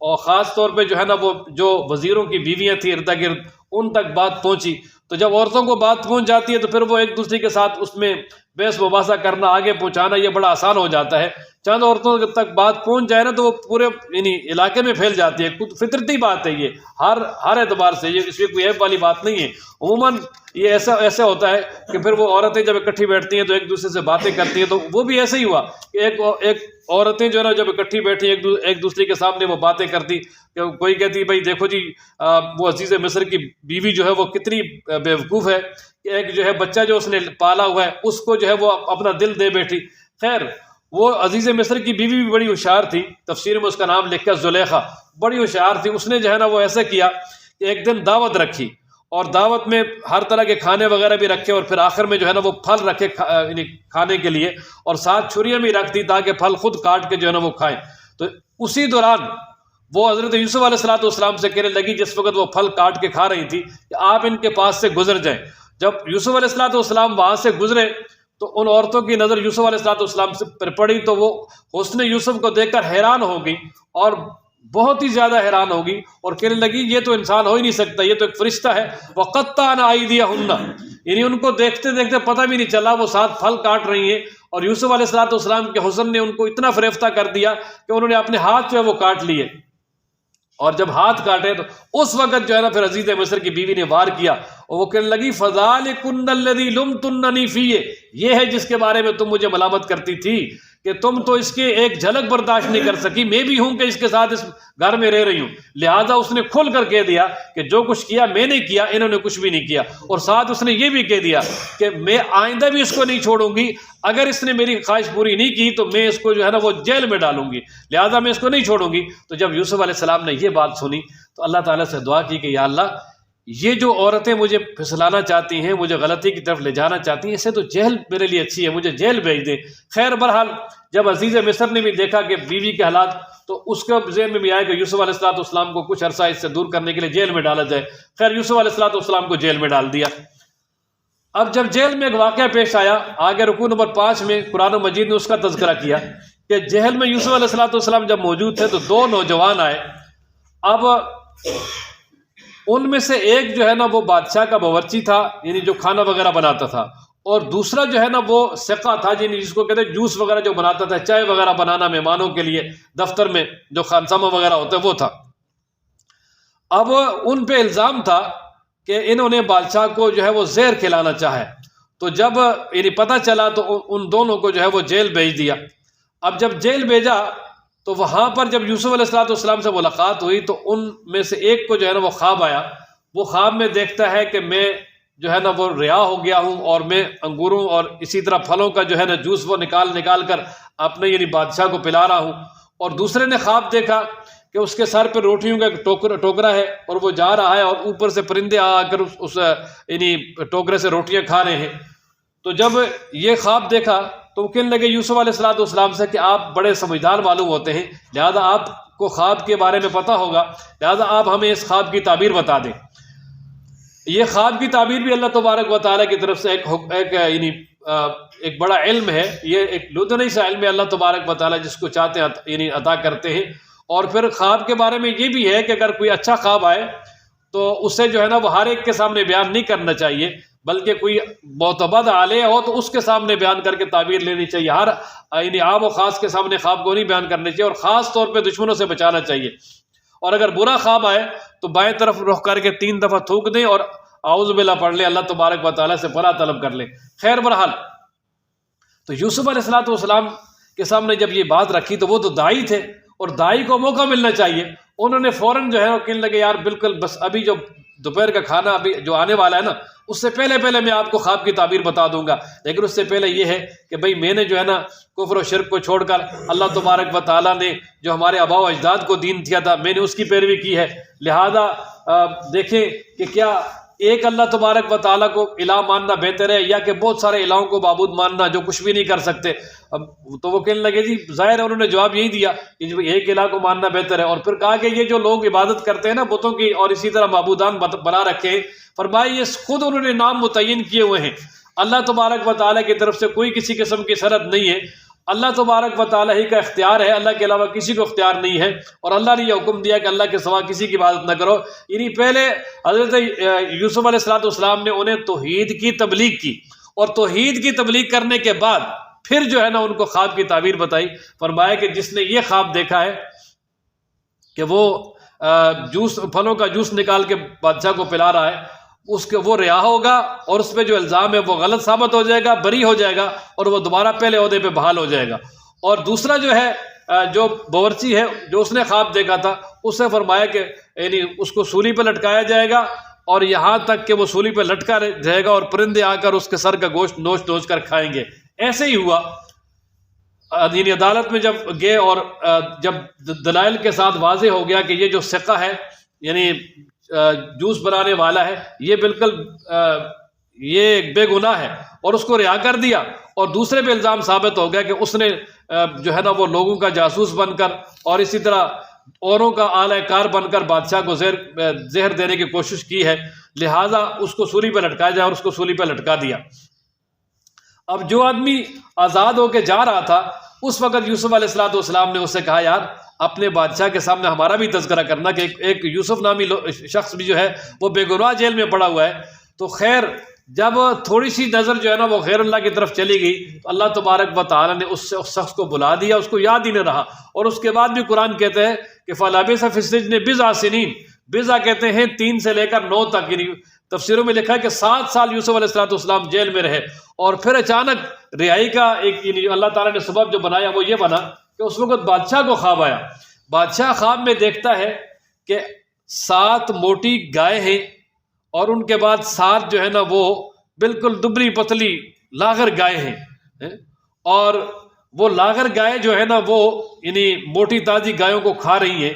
اور خاص طور پہ جو ہے نا وہ جو وزیروں کی بیویاں تھیں ارد گرد ان تک بات پہنچی۔ تو جب عورتوں کو بات پہنچ جاتی ہے تو پھر وہ ایک دوسرے کے ساتھ اس میں بحث مباحثہ کرنا، آگے پہنچانا یہ بڑا آسان ہو جاتا ہے۔ چند عورتوں تک بات پہنچ جائے نا تو وہ پورے یعنی علاقے میں پھیل جاتی ہے، فطرتی بات ہے، یہ ہر اعتبار سے یہ اس میں کوئی عیب والی بات نہیں ہے۔ عموماً یہ ایسا ہوتا ہے کہ پھر وہ عورتیں جب اکٹھی بیٹھتی ہیں تو ایک دوسرے سے باتیں کرتی ہیں، تو وہ بھی ایسے ہی ہوا کہ ایک عورتیں جو ہے نا جب اکٹھی بیٹھی ایک دوسرے کے سامنے وہ باتیں کرتی، کہ کوئی کہتی بھائی دیکھو جی وہ عزیز مصر کی بیوی جو ہے وہ کتنی بیوقوف ہے کہ ایک جو ہے بچہ جو اس نے پالا ہوا ہے اس کو جو ہے وہ اپنا دل دے بیٹھی۔ خیر وہ عزیز مصر کی بیوی بھی بڑی ہوشیار تھی، تفسیر میں اس کا نام لکھا زلیخا، بڑی ہوشیار تھی۔ اس نے جو ہے نا وہ ایسا کیا کہ ایک دن دعوت رکھی، اور دعوت میں ہر طرح کے کھانے وغیرہ بھی رکھے، اور پھر آخر میں جو ہے نا وہ پھل رکھے یعنی کھانے کے لیے، اور ساتھ چھریاں بھی رکھ دی تاکہ پھل خود کاٹ کے جو ہے نا وہ کھائیں۔ تو اسی دوران وہ حضرت یوسف علیہ السلام سے کہنے لگی جس وقت وہ پھل کاٹ کے کھا رہی تھی کہ آپ ان کے پاس سے گزر جائیں۔ جب یوسف علیہ السلام وہاں سے گزرے تو ان عورتوں کی نظر یوسف علیہ السلام سے پر پڑی، تو وہ حسن یوسف کو دیکھ کر حیران ہو گئی اور بہت ہی زیادہ حیران ہوگی اور کہنے لگی یہ تو انسان ہو ہی نہیں سکتا، یہ تو ایک فرشتہ ہے۔ وَقَطَّعْنَ أَيْدِيَهُنَّ، یعنی ان کو دیکھتے دیکھتے پتہ بھی نہیں چلا وہ 7 پھل کاٹ رہی ہیں، اور یوسف علیہ السلام کے حسن نے ان کو اتنا فریفتہ کر دیا کہ انہوں نے اپنے ہاتھ جو ہے وہ کاٹ لیے، اور جب ہاتھ کاٹے تو اس وقت جو ہے نا پھر عزیز مصر کی بیوی نے وار کیا، اور وہ کہنے لگی فَذَلِكُنَّ الَّذِي لُمْتُنَّنِي فِيهِ، یہ ہے جس کے بارے میں تم مجھے ملامت کرتی تھی کہ تم تو اس کے ایک جھلک برداشت نہیں کر سکی، میں بھی ہوں کہ اس کے ساتھ اس گھر میں رہ رہی ہوں، لہٰذا اس نے کھل کر کہہ دیا کہ جو کچھ کیا میں نے کیا، انہوں نے کچھ بھی نہیں کیا، اور ساتھ اس نے یہ بھی کہہ دیا کہ میں آئندہ بھی اس کو نہیں چھوڑوں گی، اگر اس نے میری خواہش پوری نہیں کی تو میں اس کو جو ہے نا وہ جیل میں ڈالوں گی، لہٰذا میں اس کو نہیں چھوڑوں گی۔ تو جب یوسف علیہ السلام نے یہ بات سنی تو اللہ تعالیٰ سے دعا کی کہ یا اللہ یہ جو عورتیں مجھے پھسلانا چاہتی ہیں، مجھے غلطی کی طرف لے جانا چاہتی ہیں، اسے تو جیل میرے لیے اچھی ہے، مجھے جیل بھیج دیں۔ خیر بہرحال جب عزیز مصر نے بھی دیکھا کہ بیوی کے حالات، تو اس کا ذہن میں بھی آیا کہ یوسف علیہ السلام کو کچھ عرصہ اس سے دور کرنے کے لیے جیل میں ڈالا جائے۔ خیر یوسف علیہ السلام کو جیل میں ڈال دیا۔ اب جب جیل میں ایک واقعہ پیش آیا، آگے رکوع نمبر 5 میں قرآن مجید نے اس کا تذکرہ کیا کہ جیل میں یوسف علیہ السلام جب موجود تھے تو 2 نوجوان آئے۔ اب ان میں سے ایک جو ہے نا وہ بادشاہ کا باورچی تھا، یعنی جو کھانا وغیرہ بناتا تھا، اور دوسرا جو ہے نا وہ سقہ تھا، یعنی جس کو کہتے ہیں جوس وغیرہ جو بناتا تھا، چائے وغیرہ بنانا مہمانوں کے لیے دفتر میں جو خانسامہ وغیرہ ہوتا ہے وہ تھا۔ اب ان پہ الزام تھا کہ انہوں نے بادشاہ کو جو ہے وہ زہر کھلانا چاہے، تو جب یعنی پتہ چلا تو ان دونوں کو جو ہے وہ جیل بھیج دیا۔ اب جب جیل بھیجا تو وہاں پر جب یوسف علیہ السلام سے ملاقات ہوئی تو ان میں سے ایک کو جو ہے نا وہ خواب آیا، وہ خواب میں دیکھتا ہے کہ میں جو ہے نا وہ رہا ہو گیا ہوں، اور میں انگوروں اور اسی طرح پھلوں کا جو ہے نا جوس وہ نکال کر اپنے یعنی بادشاہ کو پلا رہا ہوں، اور دوسرے نے خواب دیکھا کہ اس کے سر پہ روٹیوں کا ایک ٹوکرا ہے، اور وہ جا رہا ہے اور اوپر سے پرندے آ کر اس یعنی ٹوکرے سے روٹیاں کھا رہے ہیں۔ تو جب یہ خواب دیکھا تو وہ کہنے لگے یوسف علیہ السلام سے کہ آپ بڑے سمجھدار معلوم ہوتے ہیں، لہذا آپ کو خواب کے بارے میں پتہ ہوگا، لہذا آپ ہمیں اس خواب کی تعبیر بتا دیں۔ یہ خواب کی تعبیر بھی اللہ تبارک و تعالیٰ کی طرف سے ایک بڑا علم ہے، یہ ایک لدنی سا علم ہے، اللہ تبارک و تعالیٰ جس کو چاہتے ہیں یعنی عطا کرتے ہیں۔ اور پھر خواب کے بارے میں یہ بھی ہے کہ اگر کوئی اچھا خواب آئے تو اسے جو ہے نا وہ ہر ایک کے سامنے بیان نہیں کرنا چاہیے، بلکہ کوئی معتبر عالیہ ہو تو اس کے سامنے بیان کر کے تعبیر لینی چاہیے، ہر یعنی عام و خاص کے سامنے خواب کو نہیں بیان کرنا چاہیے، اور خاص طور پہ دشمنوں سے بچانا چاہیے۔ اور اگر برا خواب آئے تو بائیں طرف رخ کر کے 3 دفعہ تھوک دیں اور اعوذ باللہ پڑھ لیں، اللہ تبارک و تعالیٰ سے پناہ طلب کر لیں۔ خیر بہرحال تو یوسف علیہ السلام کے سامنے جب یہ بات رکھی تو وہ تو داعی تھے، اور داعی کو موقع ملنا چاہیے، انہوں نے فوراً جو ہے وہ کہنے لگے یار بالکل بس ابھی جو دوپہر کا کھانا ابھی جو آنے والا ہے نا اس سے پہلے میں آپ کو خواب کی تعبیر بتا دوں گا، لیکن اس سے پہلے یہ ہے کہ بھئی میں نے جو ہے نا کفر و شرک کو چھوڑ کر اللہ تبارک و تعالیٰ نے جو ہمارے آباء و اجداد کو دین دیا تھا میں نے اس کی پیروی کی ہے، لہذا دیکھیں کہ کیا ایک اللہ تبارک و تعالیٰ کو الہ ماننا بہتر ہے یا کہ بہت سارے الہوں کو معبود ماننا جو کچھ بھی نہیں کر سکتے۔ تو وہ کہنے لگے جی ظاہر ہے، انہوں نے جواب یہی دیا کہ ایک الہ کو ماننا بہتر ہے، اور پھر کہا کہ یہ جو لوگ عبادت کرتے ہیں نا بتوں کی اور اسی طرح معبودان بنا رکھے ہیں، فرمایا یہ خود انہوں نے نام متعین کیے ہوئے ہیں، اللہ تبارک و تعالیٰ کی طرف سے کوئی کسی قسم کی شرط نہیں ہے، اللہ تبارک و تعالیٰ ہی کا اختیار ہے، اللہ کے علاوہ کسی کو اختیار نہیں ہے، اور اللہ نے یہ حکم دیا کہ اللہ کے سوا کسی کی عبادت نہ کرو۔ یعنی پہلے حضرت یوسف علیہ السلام نے انہیں توحید کی تبلیغ کی، اور توحید کی تبلیغ کرنے کے بعد پھر جو ہے نا ان کو خواب کی تعبیر بتائی، فرمایا کہ جس نے یہ خواب دیکھا ہے کہ وہ پھلوں کا جوس نکال کے بادشاہ کو پلا رہا ہے، اس کے وہ رہا ہوگا، اور اس پہ جو الزام ہے وہ غلط ثابت ہو جائے گا، بری ہو جائے گا، اور وہ دوبارہ پہلے عہدے پہ بحال ہو جائے گا۔ اور دوسرا جو ہے جو باورچی ہے جو اس نے خواب دیکھا تھا، اس سے فرمایا کہ یعنی اس کو سولی پہ لٹکایا جائے گا، اور یہاں تک کہ وہ سولی پہ لٹکا جائے گا اور پرندے آ کر اس کے سر کا گوشت نوچ کر کھائیں گے۔ ایسے ہی ہوا، یعنی عدالت میں جب گئے اور جب دلائل کے ساتھ واضح ہو گیا کہ یہ جو سقہ ہے یعنی جوس بنانے والا ہے یہ بالکل یہ بے گناہ ہے، اور اس کو رہا کر دیا، اور دوسرے پہ الزام ثابت ہو گیا کہ اس نے جو ہے نا وہ لوگوں کا جاسوس بن کر اور اسی طرح اوروں کا اعلی کار بن کر بادشاہ کو زہر دینے کی کوشش کی ہے، لہٰذا اس کو سولی پہ لٹکایا جائے، اور اس کو سولی پہ لٹکا دیا۔ اب جو آدمی آزاد ہو کے جا رہا تھا اس وقت یوسف علیہ السلام نے اس سے کہا یار اپنے بادشاہ کے سامنے ہمارا بھی تذکرہ کرنا کہ ایک یوسف نامی شخص بھی جو ہے وہ بے گناہ جیل میں پڑا ہوا ہے۔ تو خیر جب تھوڑی سی نظر جو ہے نا وہ غیر اللہ کی طرف چلی گئی تو اللہ تبارک و تعالیٰ نے اس شخص کو بلا دیا، اس کو یاد ہی نہیں رہا۔ اور اس کے بعد بھی قرآن کہتے ہیں کہ فَلَبِثَ فِي السِّجْنِ بِضْعَ سِنِينَ، بضع کہتے ہیں 3 سے لے کر 9 تک، یعنی تفسیروں میں لکھا ہے کہ 7 سال یوسف علیہ السلام جیل میں رہے۔ اور پھر اچانک رہائی کا ایک یعنی اللہ تعالیٰ نے سبب جو بنایا وہ یہ بنا کہ اس وقت بادشاہ کو خواب آیا۔ بادشاہ خواب میں دیکھتا ہے کہ 7 موٹی گائے ہیں اور ان کے بعد 7 جو ہے نا وہ بالکل دبلی پتلی لاغر گائے ہیں، اور وہ لاغر گائے جو ہے نا وہ یعنی موٹی تازی گایوں کو کھا رہی ہیں،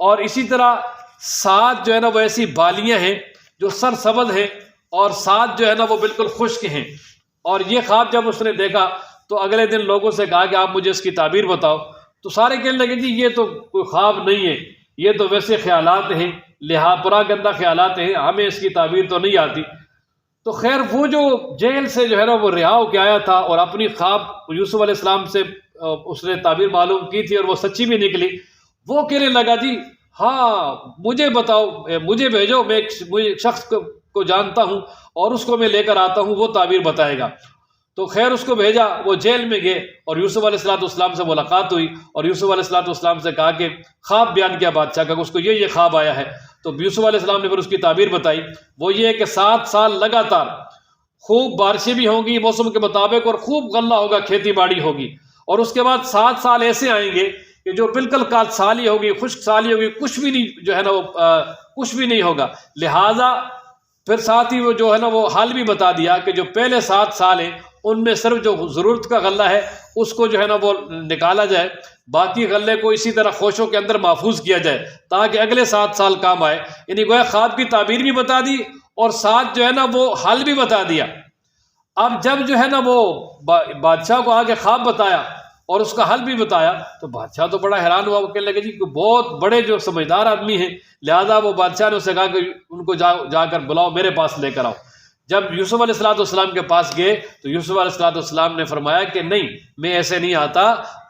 اور اسی طرح 7 جو ہے نا وہ ایسی بالیاں ہیں جو سر سبز ہیں، اور 7 جو ہے نا وہ بالکل خشک ہیں۔ اور یہ خواب جب اس نے دیکھا تو اگلے دن لوگوں سے کہا کہ آپ مجھے اس کی تعبیر بتاؤ، تو سارے کہنے لگے جی یہ تو کوئی خواب نہیں ہے، یہ تو ویسے خیالات ہیں، پرا گندہ خیالات ہیں، ہمیں اس کی تعبیر تو نہیں آتی۔ تو خیر وہ جو جیل سے جو ہے نا وہ رہا ہو کے آیا تھا اور اپنی خواب یوسف علیہ السلام سے اس نے تعبیر معلوم کی تھی اور وہ سچی بھی نکلی، وہ کہنے لگا جی ہاں مجھے بتاؤ، مجھے بھیجو، میں ایک شخص کو جانتا ہوں اور اس کو میں لے کر آتا ہوں، وہ تعبیر بتائے گا۔ تو خیر اس کو بھیجا، وہ جیل میں گئے اور یوسف علیہ السلام سے ملاقات ہوئی، اور یوسف علیہ السلام سے کہا کہ خواب بیان کیا بادشاہ کا، اس کو یہ خواب آیا ہے۔ تو یوسف علیہ السلام نے پھر اس کی تعبیر بتائی، وہ یہ ہے کہ 7 سال لگاتار خوب بارشیں بھی ہوں گی موسم کے مطابق، اور خوب غلہ ہوگا، کھیتی باڑی ہوگی، اور اس کے بعد 7 سال ایسے آئیں گے کہ جو بالکل کال سالی ہوگی، خشک سالی ہوگی، کچھ بھی نہیں جو ہے نا وہ کچھ بھی نہیں ہوگا۔ لہٰذا پھر ساتھ ہی وہ جو ہے نا وہ حال بھی بتا دیا کہ جو پہلے 7 سال ہیں ان میں صرف جو ضرورت کا غلہ ہے اس کو جو ہے نا وہ نکالا جائے، باقی غلے کو اسی طرح خوشوں کے اندر محفوظ کیا جائے تاکہ اگلے 7 سال کام آئے۔ یعنی گویا خواب کی تعبیر بھی بتا دی اور ساتھ جو ہے نا وہ حل بھی بتا دیا۔ اب جب جو ہے نا وہ بادشاہ کو آگے خواب بتایا اور اس کا حل بھی بتایا تو بادشاہ تو بڑا حیران ہوا، وہ کہنے لگے جی کہ بہت بڑے جو سمجھدار آدمی ہیں، لہذا وہ بادشاہ نے اسے کہا کہ ان کو جا کر بلاؤ، میرے پاس لے کر آؤ۔ جب یوسف علیہ السلام کے پاس گئے تو یوسف علیہ السلام نے فرمایا کہ نہیں، میں ایسے نہیں آتا،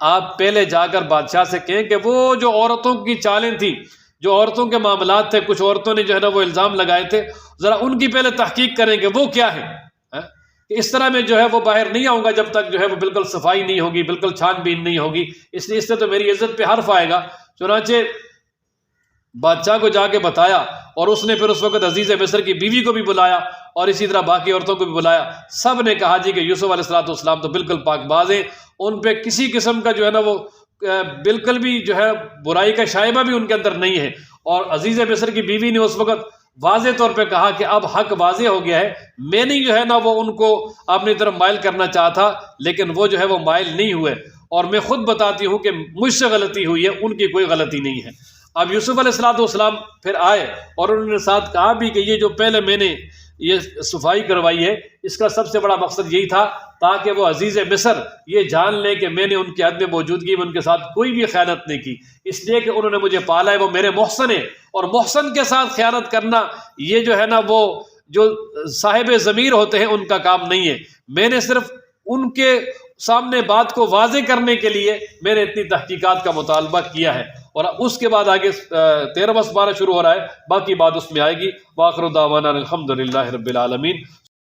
آپ پہلے جا کر بادشاہ سے کہیں کہ وہ جو عورتوں کی چالیں تھیں، جو عورتوں کے معاملات تھے، کچھ عورتوں نے جو ہے نا وہ الزام لگائے تھے، ذرا ان کی پہلے تحقیق کریں کہ وہ کیا ہے۔ کہ اس طرح میں جو ہے وہ باہر نہیں آؤں گا جب تک جو ہے وہ بالکل صفائی نہیں ہوگی، بالکل چھان بین نہیں ہوگی، اس لیے اس سے تو میری عزت پہ حرف آئے گا۔ چنانچہ بادشاہ کو جا کے بتایا، اور اس نے پھر اس وقت عزیز مصر کی بیوی کو بھی بلایا اور اسی طرح باقی عورتوں کو بھی بلایا۔ سب نے کہا جی کہ یوسف علیہ السلام تو بالکل پاک باز ہیں، ان پہ کسی قسم کا جو ہے نا وہ بالکل بھی جو ہے برائی کا شائبہ بھی ان کے اندر نہیں ہے۔ اور عزیز مصر کی بیوی نے اس وقت واضح طور پہ کہا کہ اب حق واضح ہو گیا ہے، میں نہیں جو ہے نا وہ ان کو اپنی طرف مائل کرنا چاہتا، لیکن وہ جو ہے وہ مائل نہیں ہوئے، اور میں خود بتاتی ہوں کہ مجھ سے غلطی ہوئی ہے، ان کی کوئی غلطی نہیں ہے۔ اب یوسف علیہ السلام پھر آئے اور انہوں نے ساتھ کہا بھی کہ یہ جو پہلے میں نے یہ صفائی کروائی ہے، اس کا سب سے بڑا مقصد یہی تھا تاکہ وہ عزیز مصر یہ جان لیں کہ میں نے ان کی عدم موجودگی میں ان کے ساتھ کوئی بھی خیانت نہیں کی، اس لیے کہ انہوں نے مجھے پالا ہے، وہ میرے محسن ہیں، اور محسن کے ساتھ خیانت کرنا یہ جو ہے نا وہ جو صاحب ضمیر ہوتے ہیں ان کا کام نہیں ہے۔ میں نے صرف ان کے سامنے بات کو واضح کرنے کے لیے میں نے اتنی تحقیقات کا مطالبہ کیا ہے۔ اور اس کے بعد آگے 13واں سپارہ شروع ہو رہا ہے، باقی بات اس میں آئے گی۔ وآخر دعوانا الحمدللہ رب العالمین۔